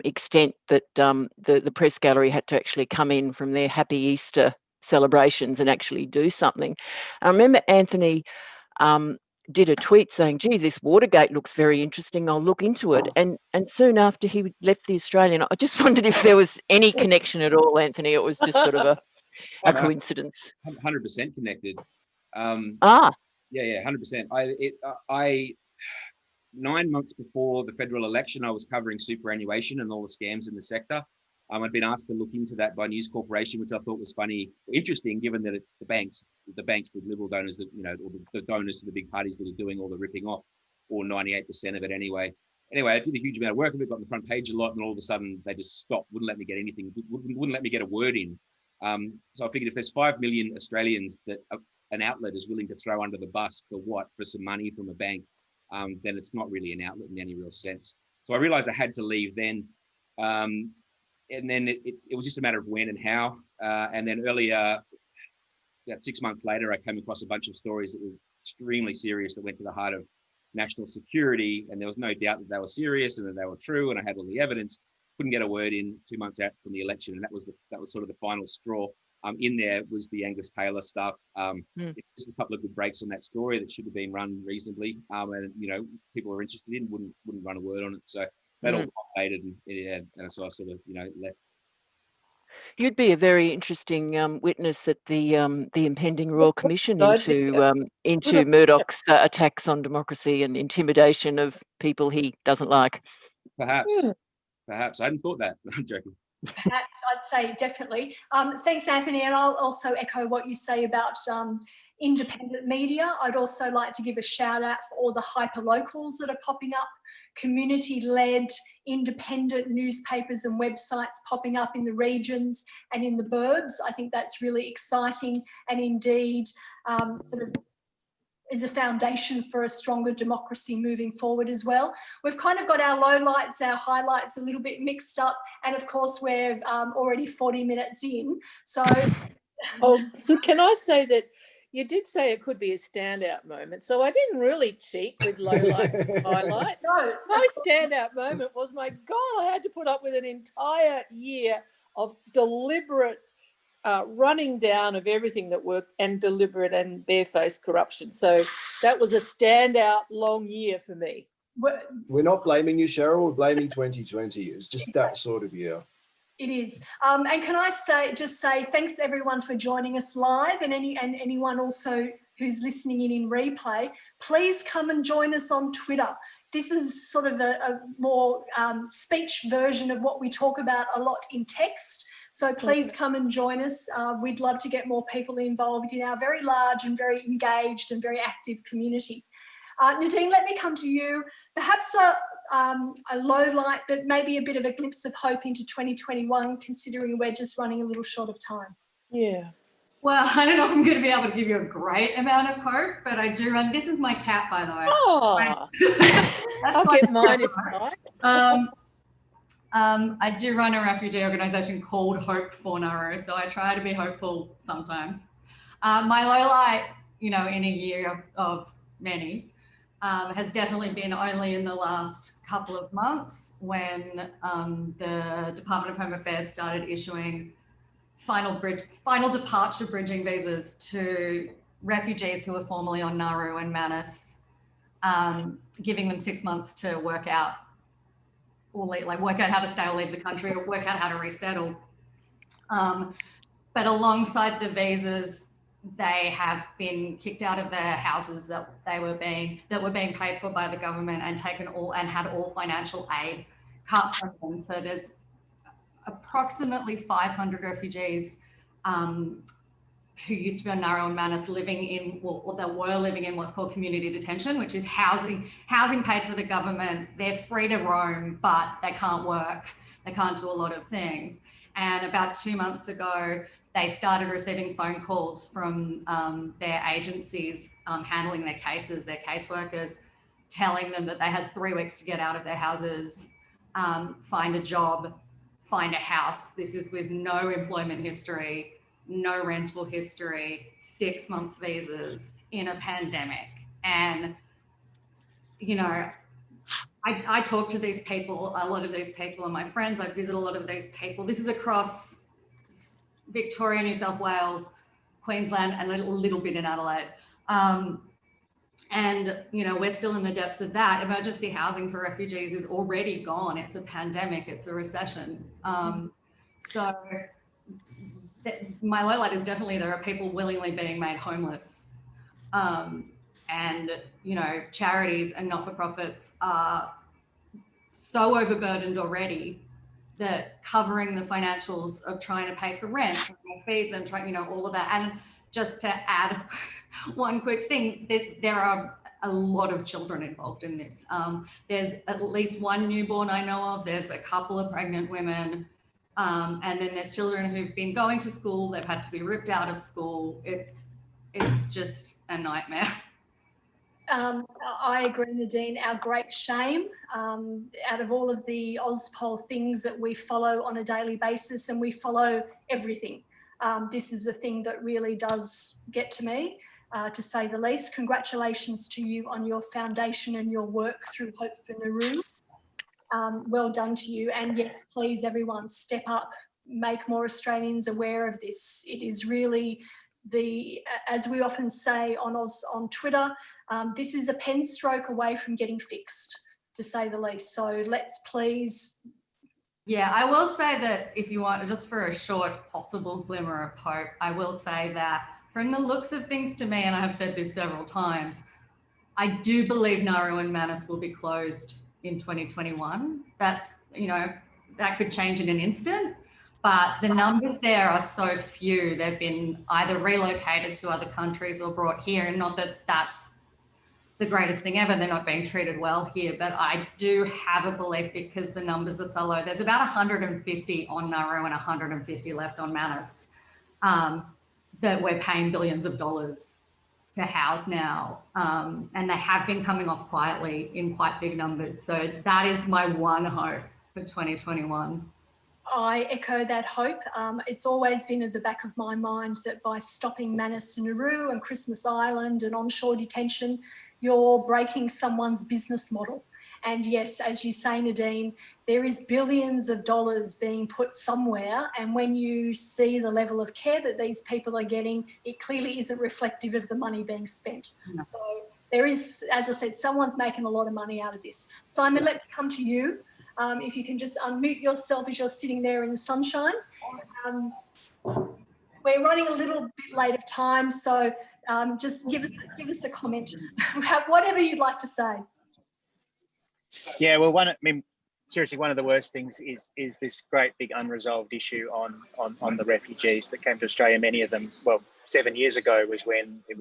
extent that the press gallery had to actually come in from their Happy Easter celebrations and actually do something. I remember Anthony did a tweet saying, gee, this Watergate looks very interesting, I'll look into it. And soon after he left the Australian, I just wondered if there was any connection at all, Anthony. It was just sort of a coincidence. 100% connected. Yeah, 100%. I 9 months before the federal election, I was covering superannuation and all the scams in the sector. I'd been asked to look into that by News Corporation, which I thought was interesting, given that it's the banks, the liberal donors that, or the donors to the big parties that are doing all the ripping off, or 98% of it anyway. Anyway, I did a huge amount of work of it, got on the front page a lot, and all of a sudden they just stopped, wouldn't let me get anything, wouldn't let me get a word in. So I figured if there's 5 million Australians that an outlet is willing to throw under the bus for some money from a bank, then it's not really an outlet in any real sense. So I realized I had to leave then. And then it was just a matter of when and how. And then earlier, about 6 months later, I came across a bunch of stories that were extremely serious that went to the heart of national security. And there was no doubt that they were serious and that they were true. And I had all the evidence. Couldn't get a word in 2 months out from the election. And that was sort of the final straw. In there was the Angus Taylor stuff. Just a couple of good breaks on that story that should have been run reasonably. And people were interested in, wouldn't run a word on it. So that all faded, and so I sort of left. You'd be a very interesting witness at the impending Royal Commission into Murdoch's attacks on democracy and intimidation of people he doesn't like. Perhaps I hadn't thought that. I'm joking. Perhaps, I'd say definitely. Thanks, Anthony, and I'll also echo what you say about independent media. I'd also like to give a shout out for all the hyperlocals that are popping up, community-led independent newspapers and websites popping up in the regions and in the burbs. I think that's really exciting, and indeed sort of is a foundation for a stronger democracy moving forward as well. We've kind of got our lowlights, our highlights a little bit mixed up, and of course we're already 40 minutes in. So, can I say that you did say it could be a standout moment, so I didn't really cheat with lowlights and highlights. No, my standout moment was, my God, I had to put up with an entire year of deliberate running down of everything that worked, and deliberate and barefaced corruption. So that was a standout long year for me. We're not blaming you, Cheryl. We're blaming 2020. It's just that sort of year. It is. And can I just say thanks everyone for joining us live, and anyone also who's listening in replay. Please come and join us on Twitter. This is sort of a more speech version of what we talk about a lot in text. So please come and join us. We'd love to get more people involved in our very large and very engaged and very active community. Nadine, let me come to you. Perhaps a low light, but maybe a bit of a glimpse of hope into 2021, considering we're just running a little short of time. Yeah. Well, I don't know if I'm going to be able to give you a great amount of hope, but I do run. This is my cat, by the way. Oh, I'll get mine if you like. I do run a refugee organisation called Hope for Nauru, so I try to be hopeful sometimes. My low light, in a year of many, has definitely been only in the last couple of months when the Department of Home Affairs started issuing final departure bridging visas to refugees who were formerly on Nauru and Manus, giving them 6 months to work out how to stay or leave the country, or work out how to resettle. But alongside the visas, they have been kicked out of their houses that were being paid for by the government, and had all financial aid cut from them. So there's approximately 500 refugees who used to be on Nauru and Manus living in what's called community detention, which is housing paid for the government. They're free to roam, but they can't work. They can't do a lot of things. And about 2 months ago, they started receiving phone calls from their agencies handling their cases, their caseworkers, telling them that they had 3 weeks to get out of their houses, find a job, find a house. This is with no employment history, no rental history, 6-month visas in a pandemic. And, I talk to these people, a lot of these people are my friends. I visit a lot of these people. This is across Victoria, New South Wales, Queensland, and a little bit in Adelaide. And, we're still in the depths of that. Emergency housing for refugees is already gone. It's a pandemic, it's a recession. So my low light is definitely there are people willingly being made homeless. And, charities and not-for-profits are so overburdened already that covering the financials of trying to pay for rent, trying to feed them, all of that. And just to add one quick thing, there are a lot of children involved in this. There's at least one newborn I know of. There's a couple of pregnant women. And then there's children who've been going to school. They've had to be ripped out of school. It's just a nightmare. I agree, Nadine. Our great shame, out of all of the Ozpol things that we follow on a daily basis, and we follow everything, this is the thing that really does get to me, to say the least. Congratulations to you on your foundation and your work through Hope for Nauru. Well done to you. And yes, please, everyone, step up, make more Australians aware of this. It is really as we often say on Twitter, this is a pen stroke away from getting fixed, to say the least. So let's please. Yeah, I will say that if you want, just for a short possible glimmer of hope, I will say that from the looks of things to me, and I have said this several times, I do believe Nauru and Manus will be closed in 2021. That's, that could change in an instant, but the numbers there are so few. They've been either relocated to other countries or brought here, and not that that's the greatest thing ever. They're not being treated well here, but I do have a belief, because the numbers are so low. There's about 150 on Nauru and 150 left on Manus, that we're paying billions of dollars to house now. And they have been coming off quietly in quite big numbers. So that is my one hope for 2021. I echo that hope. It's always been at the back of my mind that by stopping Manus and Nauru and Christmas Island and onshore detention, you're breaking someone's business model. And yes, as you say, Nadine, there is billions of dollars being put somewhere. And when you see the level of care that these people are getting, it clearly isn't reflective of the money being spent. No. So there is, as I said, someone's making a lot of money out of this. Simon, let me come to you. If you can just unmute yourself as you're sitting there in the sunshine. We're running a little bit late of time, so just give us a comment, whatever you'd like to say. Yeah, well, seriously, one of the worst things is this great big unresolved issue on the refugees that came to Australia. Many of them, 7 years ago was when it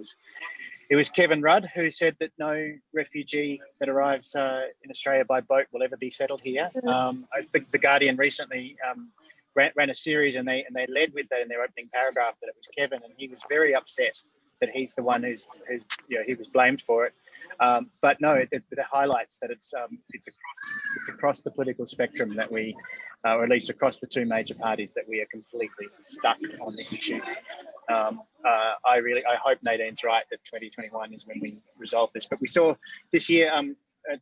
was Kevin Rudd who said that no refugee that arrives in Australia by boat will ever be settled here. I think The Guardian recently ran a series, and they led with that in their opening paragraph, that it was Kevin, and he was very upset that he's the one who's he was blamed for it. But no, it highlights that it's across the political spectrum that we, or at least across the two major parties, that we are completely stuck on this issue. I hope Nadine's right that 2021 is when we resolve this. But we saw this year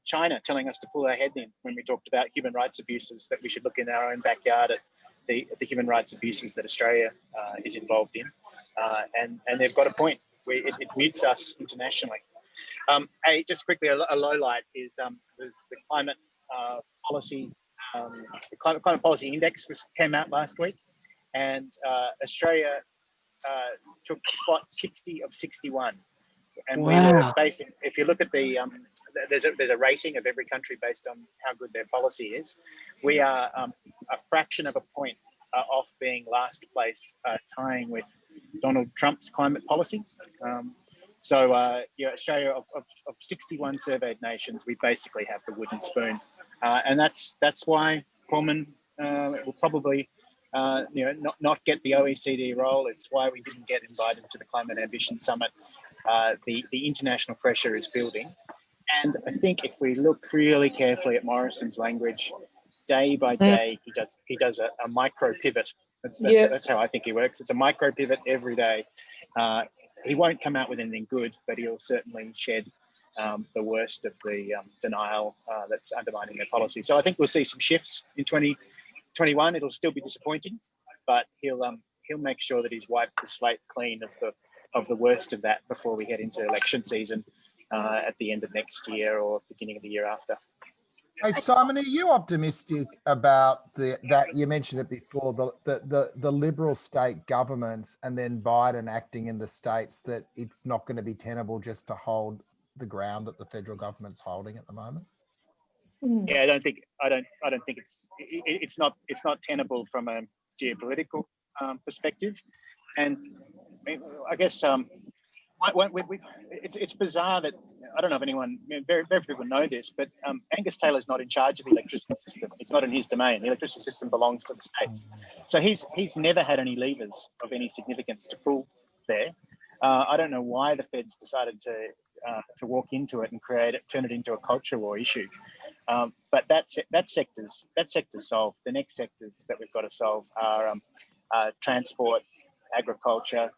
China telling us to pull our head in when we talked about human rights abuses, that we should look in our own backyard at the human rights abuses that Australia is involved in, and they've got a point. It mutes us internationally. Just quickly, a low light is the climate policy. The climate policy index came out last week, and Australia took spot 60 of 61. And Wow. we were basically, if you look at the there's a rating of every country based on how good their policy is. We are a fraction of a point off being last place, tying with Donald Trump's climate policy. Australia of 61 surveyed nations, we basically have the wooden spoon, and that's why COHEN will probably not get the OECD role. It's why we didn't get invited to the Climate Ambition Summit. The international pressure is building, and I think if we look really carefully at Morrison's language, day by day he does a micro pivot. That's how I think he works. It's a micro pivot every day. He won't come out with anything good, but he'll certainly shed the worst of the denial that's undermining their policy. So I think we'll see some shifts in 2021. It'll still be disappointing, but he'll make sure that he's wiped the slate clean of the worst of that before we head into election season at the end of next year or beginning of the year after. Hey, Simon, are you optimistic about that you mentioned it before, the Liberal state governments and then Biden acting in the states, that it's not going to be tenable just to hold the ground that the federal government's holding at the moment? Yeah, I don't think it's not tenable from a geopolitical perspective, and I guess it's bizarre that, I don't know if anyone, very few people know this, but Angus Taylor's not in charge of the electricity system. It's not in his domain. The electricity system belongs to the states. So he's never had any levers of any significance to pull there. I don't know why the Feds decided to walk into it and turn it into a culture war issue. But that sector's solved. The next sectors that we've got to solve are transport, agriculture,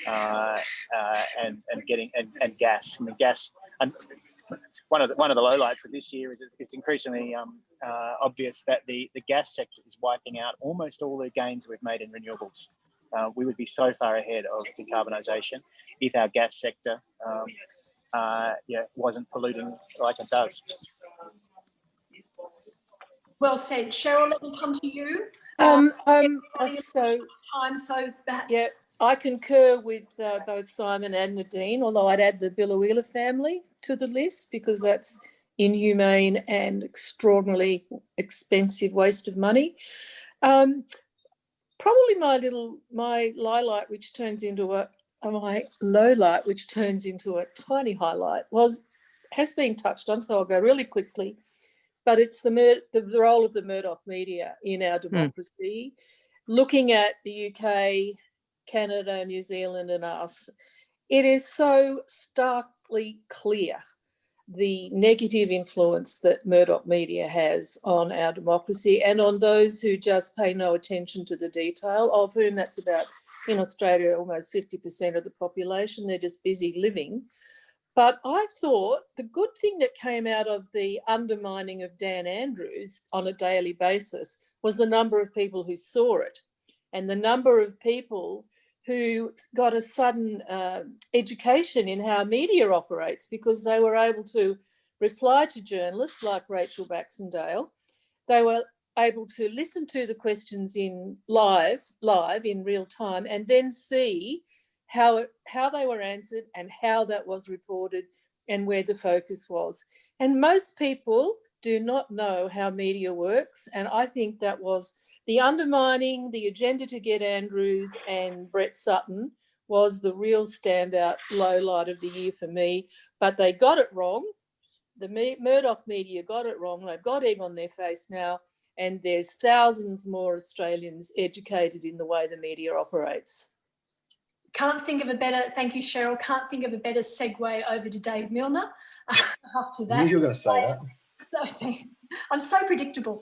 and gas. And the gas, and one of the lowlights of this year is it's increasingly obvious that the gas sector is wiping out almost all the gains we've made in renewables. We would be so far ahead of decarbonisation if our gas sector wasn't polluting like it does. Well said. Cheryl, let me come to you. I concur with both Simon and Nadine, although I'd add the Billawheeler family to the list because that's inhumane and extraordinarily expensive waste of money. Probably my low light, which turns into a tiny highlight, has been touched on, so I'll go really quickly. But it's the role of the Murdoch media in our democracy. Looking at the UK, Canada, New Zealand and us, it is so starkly clear the negative influence that Murdoch media has on our democracy and on those who just pay no attention to the detail, of whom that's about, in Australia, almost 50% of the population. They're just busy living. But I thought the good thing that came out of the undermining of Dan Andrews on a daily basis was the number of people who saw it and the number of people who got a sudden education in how media operates because they were able to reply to journalists like Rachel Baxendale. They were able to listen to the questions in live in real time and then see how they were answered and how that was reported and where the focus was. And most people do not know how media works. And I think that was the undermining, the agenda to get Andrews and Brett Sutton was the real standout low light of the year for me. But they got it wrong. The Murdoch media got it wrong. They've got egg on their face now. And there's thousands more Australians educated in the way the media operates. Can't think of a better, thank you, Cheryl, can't think of a better segue over to Dave Milner. after I knew that. you were going to say that. So, I'm so predictable.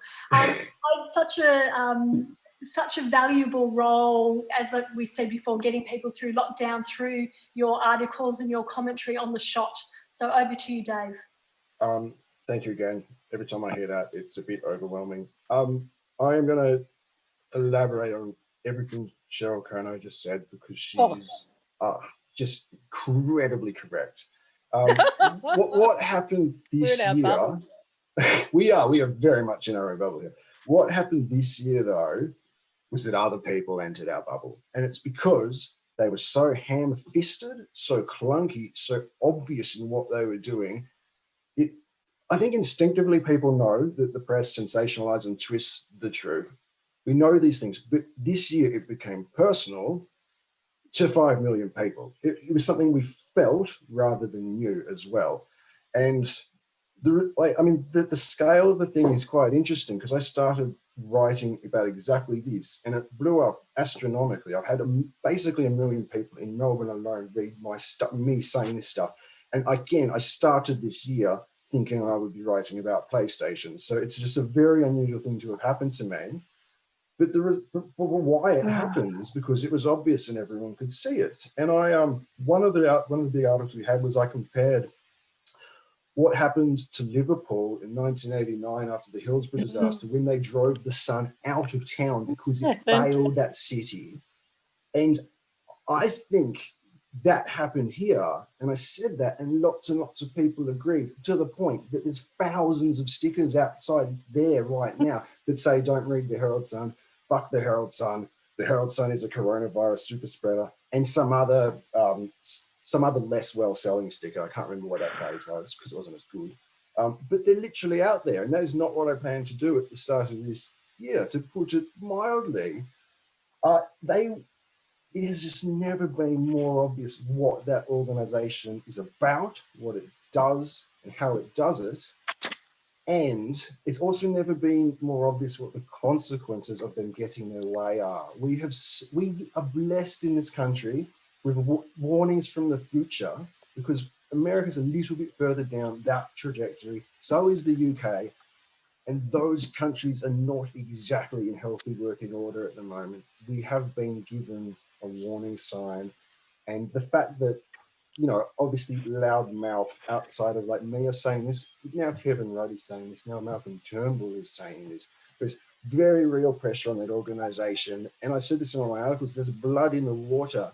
Such a valuable role, as we said before, getting people through lockdown, through your articles and your commentary on the shot. So over to you, Dave. Thank you again. Every time I hear that, it's a bit overwhelming. I am going to elaborate on everything Cheryl Kernot just said, because she's just incredibly correct. What happened this year? We are very much in our own bubble here. What happened this year, though, was that other people entered our bubble. And it's because they were so ham-fisted, so clunky, so obvious in what they were doing. I think instinctively people know that the press sensationalizes and twists the truth. We know these things, but this year it became personal to 5 million people. It was something we felt rather than knew as well. And the scale of the thing is quite interesting, because I started writing about exactly this and it blew up astronomically. I've had basically 1 million people in Melbourne alone read my stuff, me saying this stuff. And again, I started this year thinking I would be writing about PlayStation. So it's just a very unusual thing to have happened to me. But why it happened is because it was obvious and everyone could see it. And one of the big articles we had was I compared what happened to Liverpool in 1989 after the Hillsborough disaster, when they drove the sun out of town because it failed that city. And I think that happened here. And I said that, and lots of people agreed, to the point that there's thousands of stickers outside there right now that say, don't read the Herald Sun, fuck the Herald Sun is a coronavirus super spreader, and some other less well-selling sticker. I can't remember what that phrase was because it wasn't as good. But they're literally out there, and that is not what I planned to do at the start of this year, to put it mildly. It has just never been more obvious what that organisation is about, what it does, and how it does it. And it's also never been more obvious what the consequences of them getting their way are. We are blessed in this country with warnings from the future, because America's a little bit further down that trajectory. So is the UK. And those countries are not exactly in healthy working order at the moment. We have been given a warning sign. And the fact that, obviously loudmouth outsiders like me are saying this, now Kevin Rudd is saying this, now Malcolm Turnbull is saying this. There's very real pressure on that organisation. And I said this in one of my articles, there's blood in the water.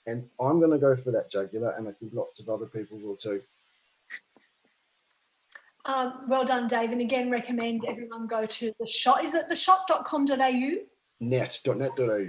And I'm going to go for that jugular, and I think lots of other people will too. Well done, Dave. And again, recommend everyone go to the shot. Is it theshot.com.au? Net.net.au.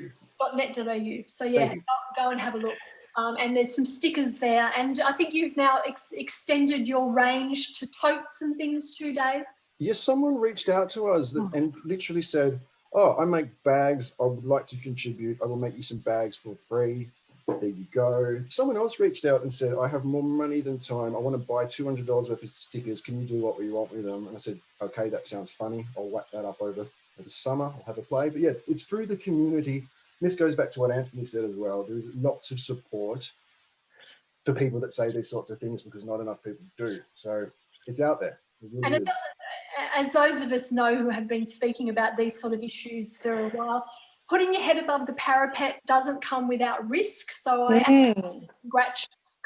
.net.au. So yeah, go and have a look. And there's some stickers there. And I think you've now extended your range to totes and things too, Dave. Yes, someone reached out to us and literally said, oh, I make bags. I would like to contribute. I will make you some bags for free. There you go. Someone else reached out and said, I have more money than time. I want to buy $200 worth of stickers. Can you do what you want with them? And I said, okay, that sounds funny. I'll whack that up over the summer. I'll have a play. But yeah, it's through the community. This goes back to what Anthony said as well. There's lots of support for people that say these sorts of things because not enough people do. So it's out there. It really and it is. doesn't, as those of us know who have been speaking about these sort of issues for a while, putting your head above the parapet doesn't come without risk. So I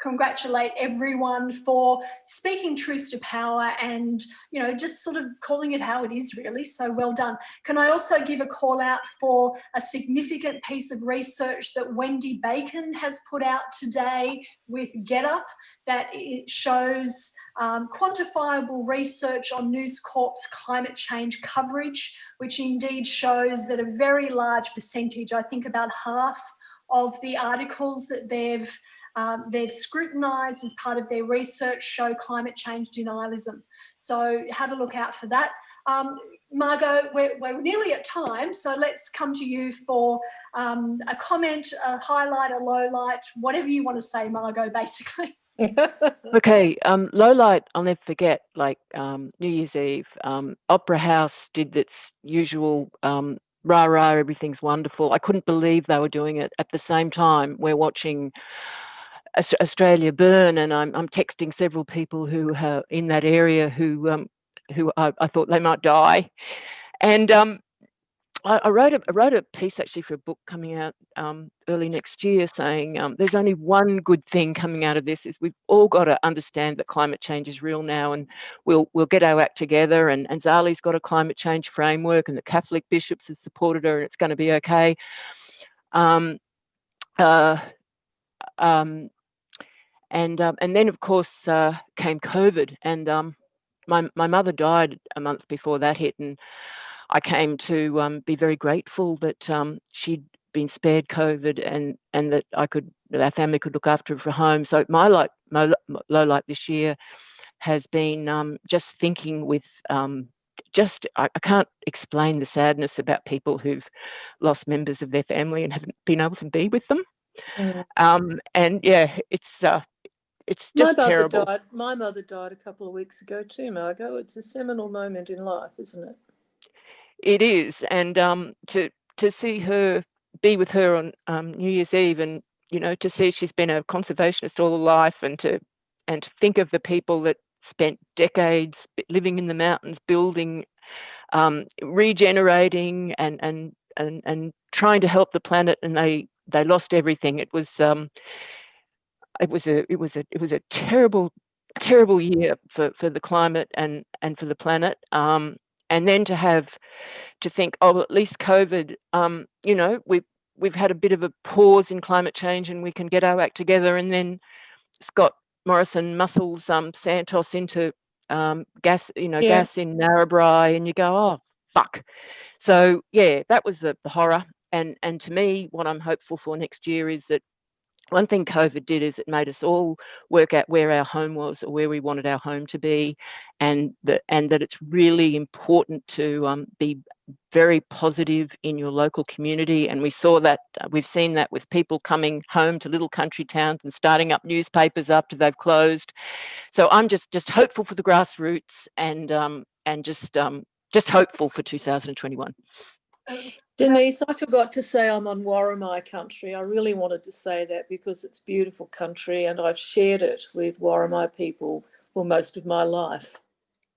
congratulate everyone for speaking truth to power and, just sort of calling it how it is, really. So well done. Can I also give a call out for a significant piece of research that Wendy Bacon has put out today with GetUp, that it shows quantifiable research on News Corp's climate change coverage, which indeed shows that a very large percentage, I think about half of the articles that they've scrutinised as part of their research show climate change denialism. So have a look out for that. Margo, we're nearly at time, so let's come to you for a comment, a highlight, a low light, whatever you want to say, Margo, basically. Okay, low light, I'll never forget, New Year's Eve, Opera House did its usual rah-rah, everything's wonderful. I couldn't believe they were doing it at the same time we're watching Australia burn, and I'm texting several people who are in that area who I thought they might die. And I wrote a piece actually for a book coming out early next year, saying there's only one good thing coming out of this, is we've all got to understand that climate change is real now, and we'll get our act together. And Zali's got a climate change framework, and the Catholic bishops have supported her, and it's going to be okay. And then of course came COVID, and my mother died a month before that hit, and I came to be very grateful that she'd been spared COVID, and that our family could look after her from home. So my low light this year has been just thinking with I can't explain the sadness about people who've lost members of their family and haven't been able to be with them. And yeah, it's just terrible. My mother died a couple of weeks ago too, Margo. It's a seminal moment in life, isn't it? It is, and to see her, be with her on New Year's Eve, and to see she's been a conservationist all her life, and to think of the people that spent decades living in the mountains, building, regenerating, and trying to help the planet, and they lost everything. It was a terrible year for the climate and for the planet. And then to think, oh, at least COVID, we've had a bit of a pause in climate change, and we can get our act together. And then Scott Morrison muscles Santos into gas in Narrabri, and you go, oh fuck. So yeah, that was the horror. And to me, what I'm hopeful for next year is that one thing COVID did is it made us all work out where our home was, or where we wanted our home to be, and that it's really important to be very positive in your local community. And we saw that, we've seen that with people coming home to little country towns and starting up newspapers after they've closed. So I'm just hopeful for the grassroots, and just hopeful for 2021. Denise, I forgot to say I'm on Warramai country. I really wanted to say that because it's beautiful country, and I've shared it with Warramai people for most of my life.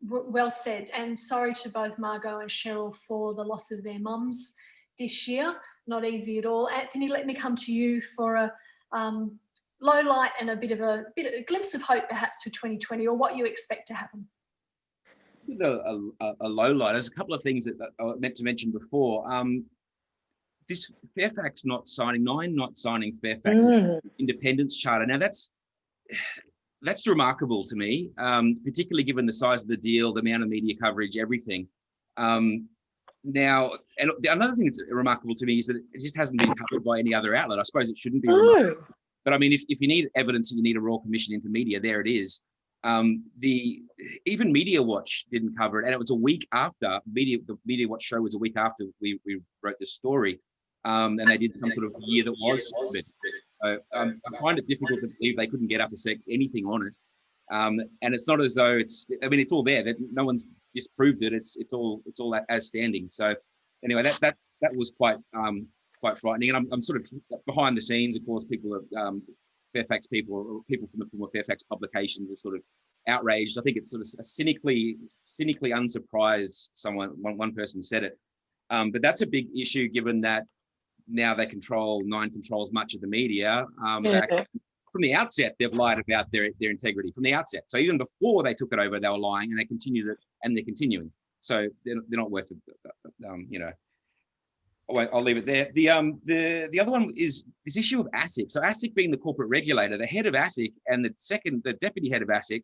Well said, and sorry to both Margo and Cheryl for the loss of their mums this year. Not easy at all. Anthony, let me come to you for a low light and a bit of a glimpse of hope perhaps for 2020, or what you expect to happen. A low light. There's a couple of things that I meant to mention before. This Fairfax not signing Fairfax independence charter. Now that's remarkable to me, particularly given the size of the deal, the amount of media coverage, everything. Now, and another thing that's remarkable to me is that it just hasn't been covered by any other outlet. I suppose it shouldn't be. No. But I mean, if you need evidence and you need a Royal Commission into media, there it is. Even Media Watch didn't cover it, and it was a week after the Media Watch show was a week after we wrote this story, and they did some sort of year that was. So, I find it difficult to believe they couldn't get up to say anything on it, and it's not as though it's. I mean, it's all there. That no one's disproved it. It's all as standing. So, anyway, that was quite frightening, and I'm sort of behind the scenes. Of course, people are. Fairfax people, or people from the former Fairfax publications, are sort of outraged. I think it's sort of cynically unsurprised. One person said it, but that's a big issue given that now Nine controls much of the media. From the outset, they've lied about their integrity from the outset. So even before they took it over, they were lying, and they continued it, and they're continuing. So they're not worth it. I'll leave it there. The other one is this issue of ASIC. So ASIC being the corporate regulator, the head of ASIC and the deputy head of ASIC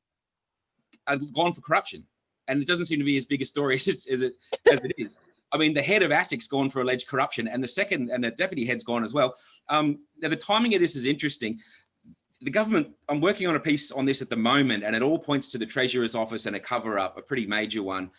are gone for corruption, and it doesn't seem to be as big a story as it is. I mean, the head of ASIC's gone for alleged corruption, and the deputy head's gone as well. Now the timing of this is interesting. The government, I'm working on a piece on this at the moment, and it all points to the Treasurer's office and a cover-up, a pretty major one.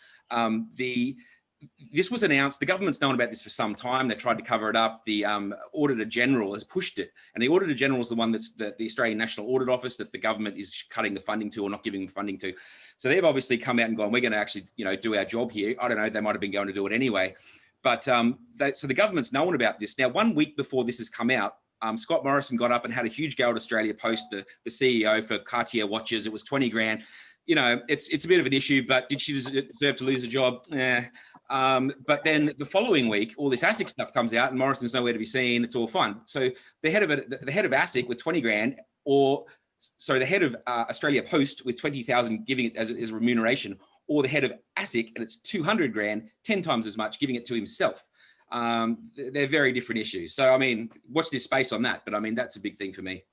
This was announced, the government's known about this for some time. They tried to cover it up. The Auditor General has pushed it. And the Auditor General is the one that's the Australian National Audit Office that the government is cutting the funding to or not giving funding to. So they've obviously come out and gone, we're going to actually do our job here. I don't know, they might have been going to do it anyway. But so the government's known about this. Now, 1 week before this has come out, Scott Morrison got up and had a huge go at Australia Post, the CEO for Cartier watches. It was 20 grand. You know, it's a bit of an issue, but did she deserve to lose a job? Yeah. But then the following week, all this ASIC stuff comes out and Morrison's nowhere to be seen. It's all fun. So the head of ASIC with 20 grand, or so the head of Australia Post with 20,000 giving it as a remuneration, or the head of ASIC and it's 200 grand, 10 times as much, giving it to himself. They're very different issues. So, I mean, watch this space on that. But I mean, that's a big thing for me.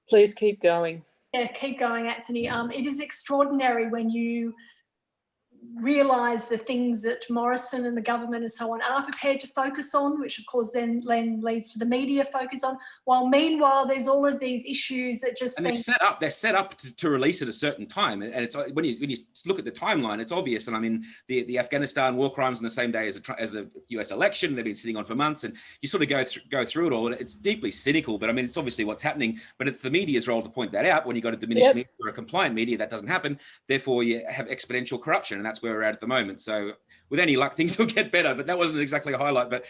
Please keep going. Yeah, keep going, Anthony. It is extraordinary when you realise the things that Morrison and the government and so on are prepared to focus on, which of course then leads to the media focus on, while meanwhile there's all of these issues that just and they're set up to release at a certain time, and it's when you look at the timeline, it's obvious. And I mean, the Afghanistan war crimes on the same day as the US election, they've been sitting on for months, and you sort of go through it all, and it's deeply cynical, but I mean, it's obviously what's happening, but it's the media's role to point that out. When you've got a diminished media or a compliant media, that doesn't happen, therefore you have exponential corruption, and that's where we're at the moment. So with any luck, things will get better, but that wasn't exactly a highlight, but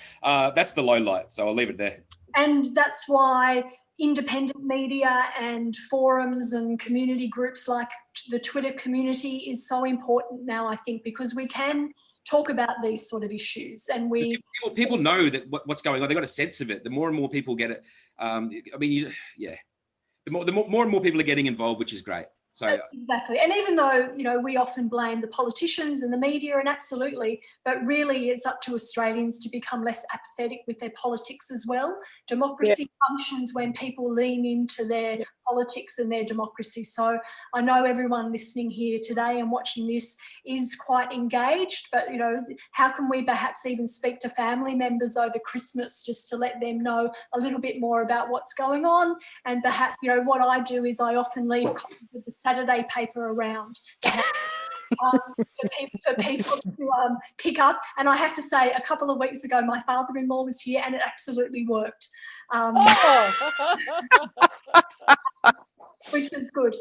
that's the low light. So I'll leave it there. And that's why independent media and forums and community groups like the Twitter community is so important now, I think, because we can talk about these sort of issues, and people know that what's going on. They've got a sense of it. The more and more people get it. I mean, the more and more people are getting involved, which is great. So exactly. And even though, you know, we often blame the politicians and the media, and absolutely, but really it's up to Australians to become less apathetic with their politics as well. Democracy functions when people lean into their politics and their democracy. So I know everyone listening here today and watching this is quite engaged, but, you know, how can we perhaps even speak to family members over Christmas just to let them know a little bit more about what's going on? And perhaps, you know, what I do is I often leave copies of the Saturday paper around for people to pick up. And I have to say, a couple of weeks ago, my father-in-law was here and it absolutely worked. Which is good.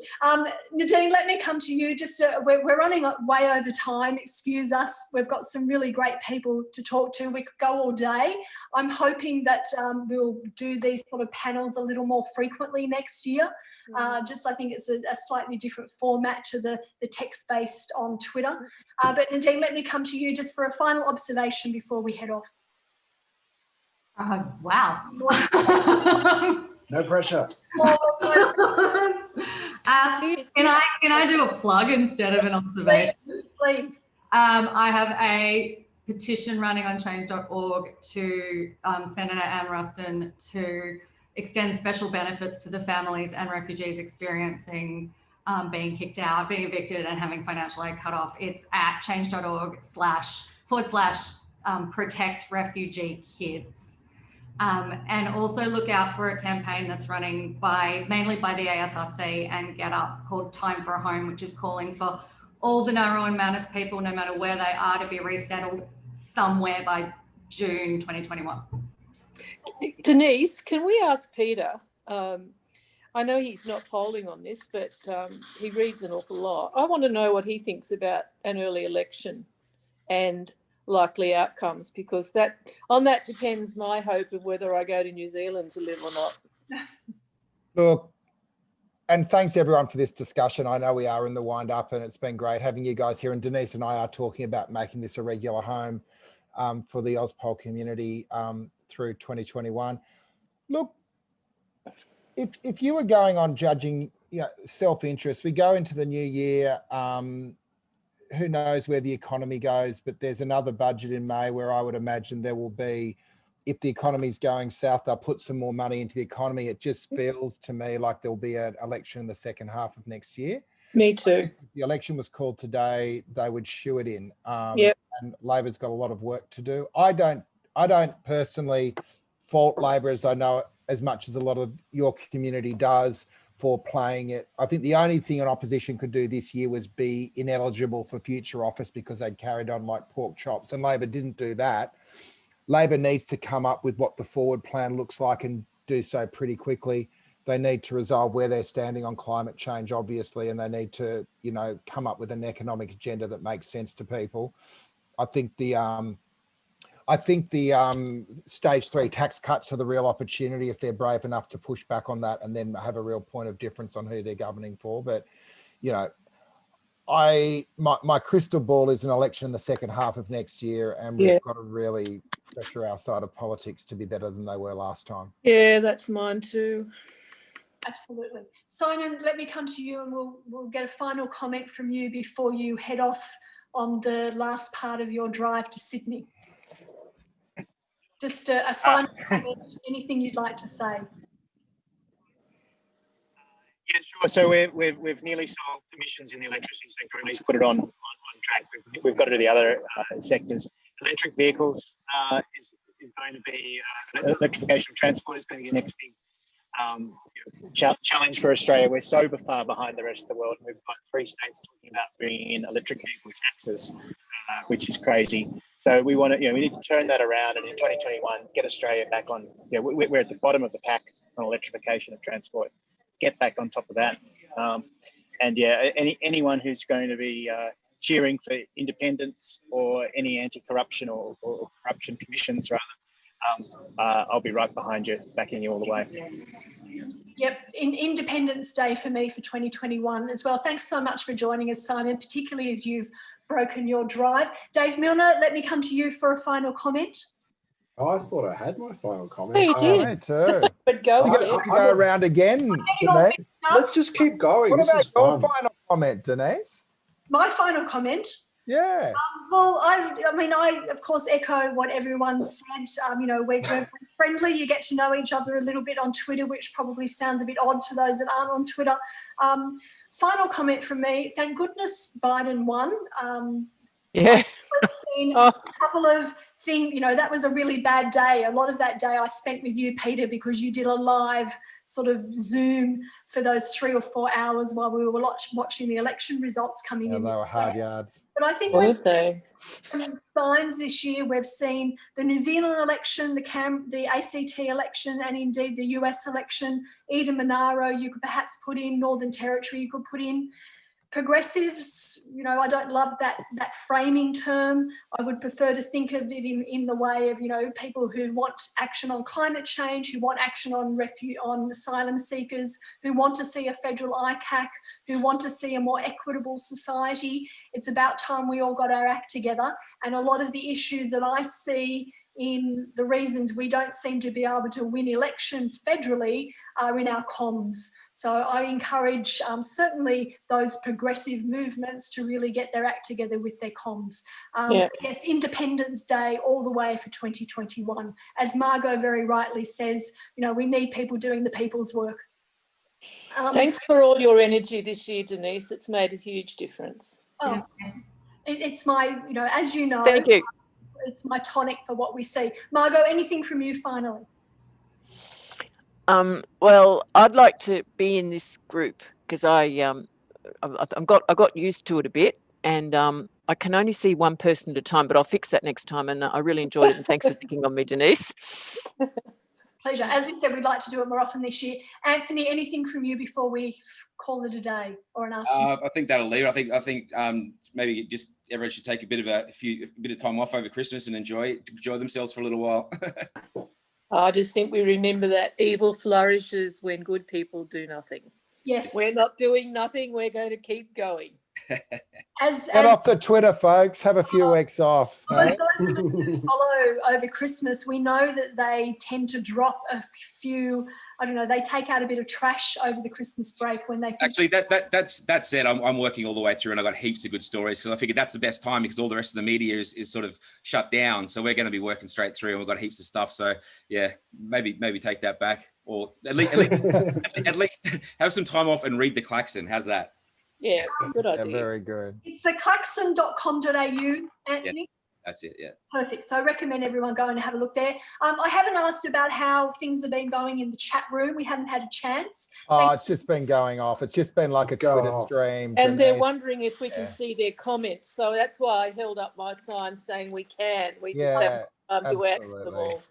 Nadine, let me come to you. Just we're running way over time. Excuse us. We've got some really great people to talk to. We could go all day. I'm hoping that we'll do these sort of panels a little more frequently next year. Just I think it's a slightly different format to the text-based on Twitter. But Nadine, let me come to you just for a final observation before we head off. Wow. No pressure. Can I do a plug instead of an observation? Please. I have a petition running on change.org to Senator Anne Ruston to extend special benefits to the families and refugees experiencing being kicked out, being evicted and having financial aid cut off. It's at change.org/protect refugee kids. And also look out for a campaign that's running mainly by the ASRC and Get Up called Time for a Home, which is calling for all the Nauru and Manus people, no matter where they are, to be resettled somewhere by June 2021. Denise, can we ask Peter? I know he's not polling on this, but he reads an awful lot. I want to know what he thinks about an early election and likely outcomes, because on that depends my hope of whether I go to New Zealand to live or not. Look, and thanks everyone for this discussion. I know we are in the wind up and it's been great having you guys here, and Denise and I are talking about making this a regular home for the Ozpol community through 2021. Look, if you were going on judging, you know, self-interest, we go into the new year, who knows where the economy goes, but there's another budget in May where I would imagine there will be, if the economy's going south, they'll put some more money into the economy. It just feels to me like there'll be an election in the second half of next year. Me too. If the election was called today, they would shoo it in. And Labor's got a lot of work to do. I don't personally fault Labor, as I know as much as a lot of your community does, for playing it. I think the only thing an opposition could do this year was be ineligible for future office because they'd carried on like pork chops, and Labor didn't do that. Labor needs to come up with what the forward plan looks like and do so pretty quickly. They need to resolve where they're standing on climate change, obviously, and they need to, you know, come up with an economic agenda that makes sense to people. I think I think the stage 3 tax cuts are the real opportunity if they're brave enough to push back on that and then have a real point of difference on who they're governing for. But, you know, my crystal ball is an election in the second half of next year, and we've got to really pressure our side of politics to be better than they were last time. Yeah, that's mine too. Absolutely. Simon, let me come to you and we'll get a final comment from you before you head off on the last part of your drive to Sydney. Just a final comment, anything you'd like to say? Yeah, sure. So we've nearly solved emissions in the electricity sector, at least put it on track. We've got to do the other sectors. Electric vehicles is going to be, electrification of transport is going to be the next big challenge for Australia. We're so far behind the rest of the world. We've got 3 states talking about bringing in electric vehicle taxes, which is crazy. So we want to, we need to turn that around, and in 2021 get Australia back on. We're at the bottom of the pack on electrification of transport. Get back on top of that. And anyone who's going to be cheering for independence or any anti-corruption or corruption commissions rather, I'll be right behind you, backing you all the way. Yep, Independence Day for me for 2021 as well. Thanks so much for joining us, Simon, particularly as you've broken your drive. Dave Milner, let me come to you for a final comment. Oh, I thought I had my final comment. Oh, you did. Me too. But go We ahead. have to go around again, Denise. Let's just keep going. What This about is your fun. final comment, Denise? My final comment. Yeah. Well, I of course echo what everyone said. We're friendly. You get to know each other a little bit on Twitter, which probably sounds a bit odd to those that aren't on Twitter. Final comment from me. Thank goodness Biden won. Yeah. I've seen a couple of things. That was a really bad day. A lot of that day I spent with you, Peter, because you did a live sort of Zoom for those 3 or 4 hours while we were watching the election results coming in. They were hard yards. But I think we've seen some signs this year. We've seen the New Zealand election, the ACT election, and indeed the US election. Eden Monaro, you could perhaps put in. Northern Territory, you could put in. Progressives, I don't love that framing term. I would prefer to think of it in the way of, people who want action on climate change, who want action on asylum seekers, who want to see a federal ICAC, who want to see a more equitable society. It's about time we all got our act together. And a lot of the issues that I see in the reasons we don't seem to be able to win elections federally are in our comms. So I encourage certainly those progressive movements to really get their act together with their comms. Yes, Independence Day all the way for 2021. As Margo very rightly says, we need people doing the people's work. Thanks for all your energy this year, Denise. It's made a huge difference. It's my, as you know, Thank you. It's my tonic for what we see. Margo, anything from you finally? Well, I'd like to be in this group because I got used to it a bit, and I can only see one person at a time, but I'll fix that next time. And I really enjoyed it, and thanks for thinking on me, Denise. Pleasure. As we said, we'd like to do it more often this year. Anthony, anything from you before we call it a day or an afternoon? I think that'll leave. I think maybe just everyone should take a bit of time off over Christmas and enjoy themselves for a little while. I just think we remember that evil flourishes when good people do nothing. Yes. We're not doing nothing. We're going to keep going. Get off the Twitter, folks. Have a few weeks off. Those of us who follow over Christmas, we know that they tend to drop a few. They take out a bit of trash over the Christmas break when they think. Actually, that said, I'm working all the way through, and I've got heaps of good stories because I figured that's the best time because all the rest of the media is sort of shut down. So we're going to be working straight through, and we've got heaps of stuff. So yeah, maybe take that back, or at least have some time off and read the Klaxon. How's that? Yeah, good idea. Yeah, very good. It's the klaxon.com.au, Anthony. Yeah, that's it, yeah. Perfect. So I recommend everyone go and have a look there. I haven't asked about how things have been going in the chat room. We haven't had a chance. It's just been going off. It's just been like a Twitter stream. And they're wondering if we can see their comments. So that's why I held up my sign saying we can. We just have to answer them all.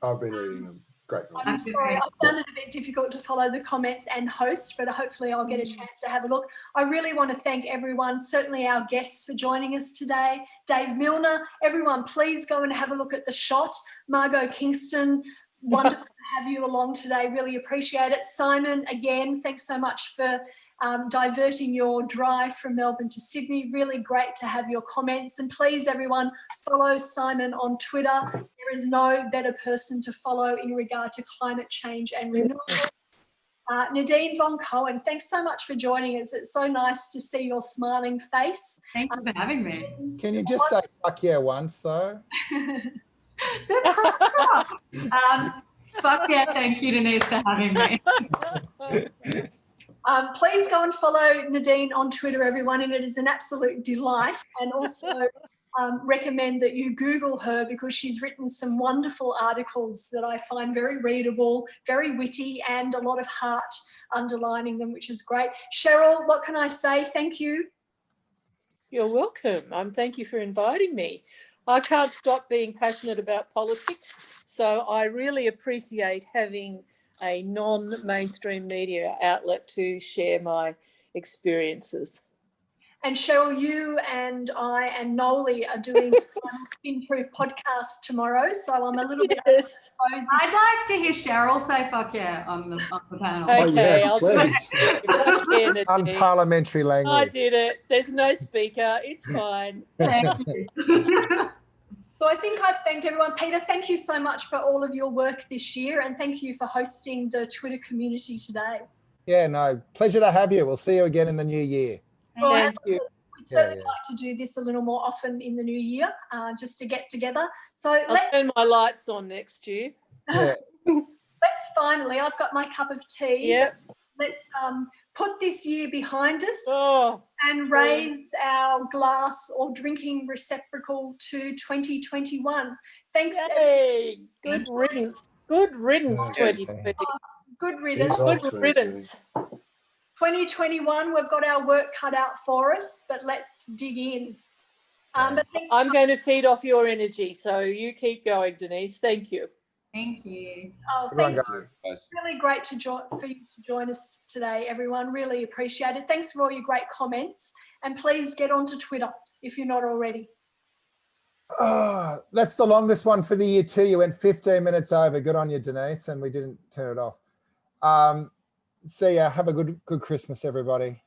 I've been reading them. Great. I'm sorry, I found it a bit difficult to follow the comments and host, but hopefully I'll get a chance to have a look. I really want to thank everyone, certainly our guests for joining us today. Dave Milner, everyone, please go and have a look at the shot. Margo Kingston, wonderful to have you along today. Really appreciate it. Simon, again, thanks so much for diverting your drive from Melbourne to Sydney. Really great to have your comments. And please, everyone, follow Simon on Twitter. There is no better person to follow in regard to climate change and renewable. Nadine von Cohen, thanks so much for joining us. It's so nice to see your smiling face. Thank you for having me. Can you just say fuck yeah once though? Fuck yeah, thank you, Denise, for having me. Please go and follow Nadine on Twitter, everyone, and it is an absolute delight. And also recommend that you Google her because she's written some wonderful articles that I find very readable, very witty, and a lot of heart underlining them, which is great. Cheryl, what can I say? Thank you. You're welcome. Thank you for inviting me. I can't stop being passionate about politics, so I really appreciate having a non-mainstream media outlet to share my experiences. And Cheryl, you and I and Noli are doing Improve podcast tomorrow, so I'm a little bit. Yes. I'd like to hear Cheryl say "fuck yeah" on the panel. Okay, yeah, I'll do please. it. Unparliamentary language. I did it. There's no speaker. It's fine. Thank you. So I think I've thanked everyone. Peter, thank you so much for all of your work this year, and thank you for hosting the Twitter community today. Yeah, no, pleasure to have you. We'll see you again in the new year. Thank you. We'd certainly like to do this a little more often in the new year, just to get together. So I'll turn my lights on next year. Yeah. let's finally, I've got my cup of tea. Yep. Let's put this year behind us and yeah. raise our glass or drinking receptacle to 2021. Thanks. Yay. Good riddance. Good riddance, 2020. Good riddance. Good riddance. 2021, we've got our work cut out for us, but let's dig in. But thanks so I'm much. going to feed off your energy, so you keep going, Denise. Thank you. Thank you. Oh, Everyone thanks. go. It's really great for you to join us today, everyone. Really appreciate it. Thanks for all your great comments. And please get onto Twitter if you're not already. Oh, that's the longest one for the year too. You went 15 minutes over. Good on you, Denise, and we didn't turn it off. See ya. Have a good Christmas, everybody.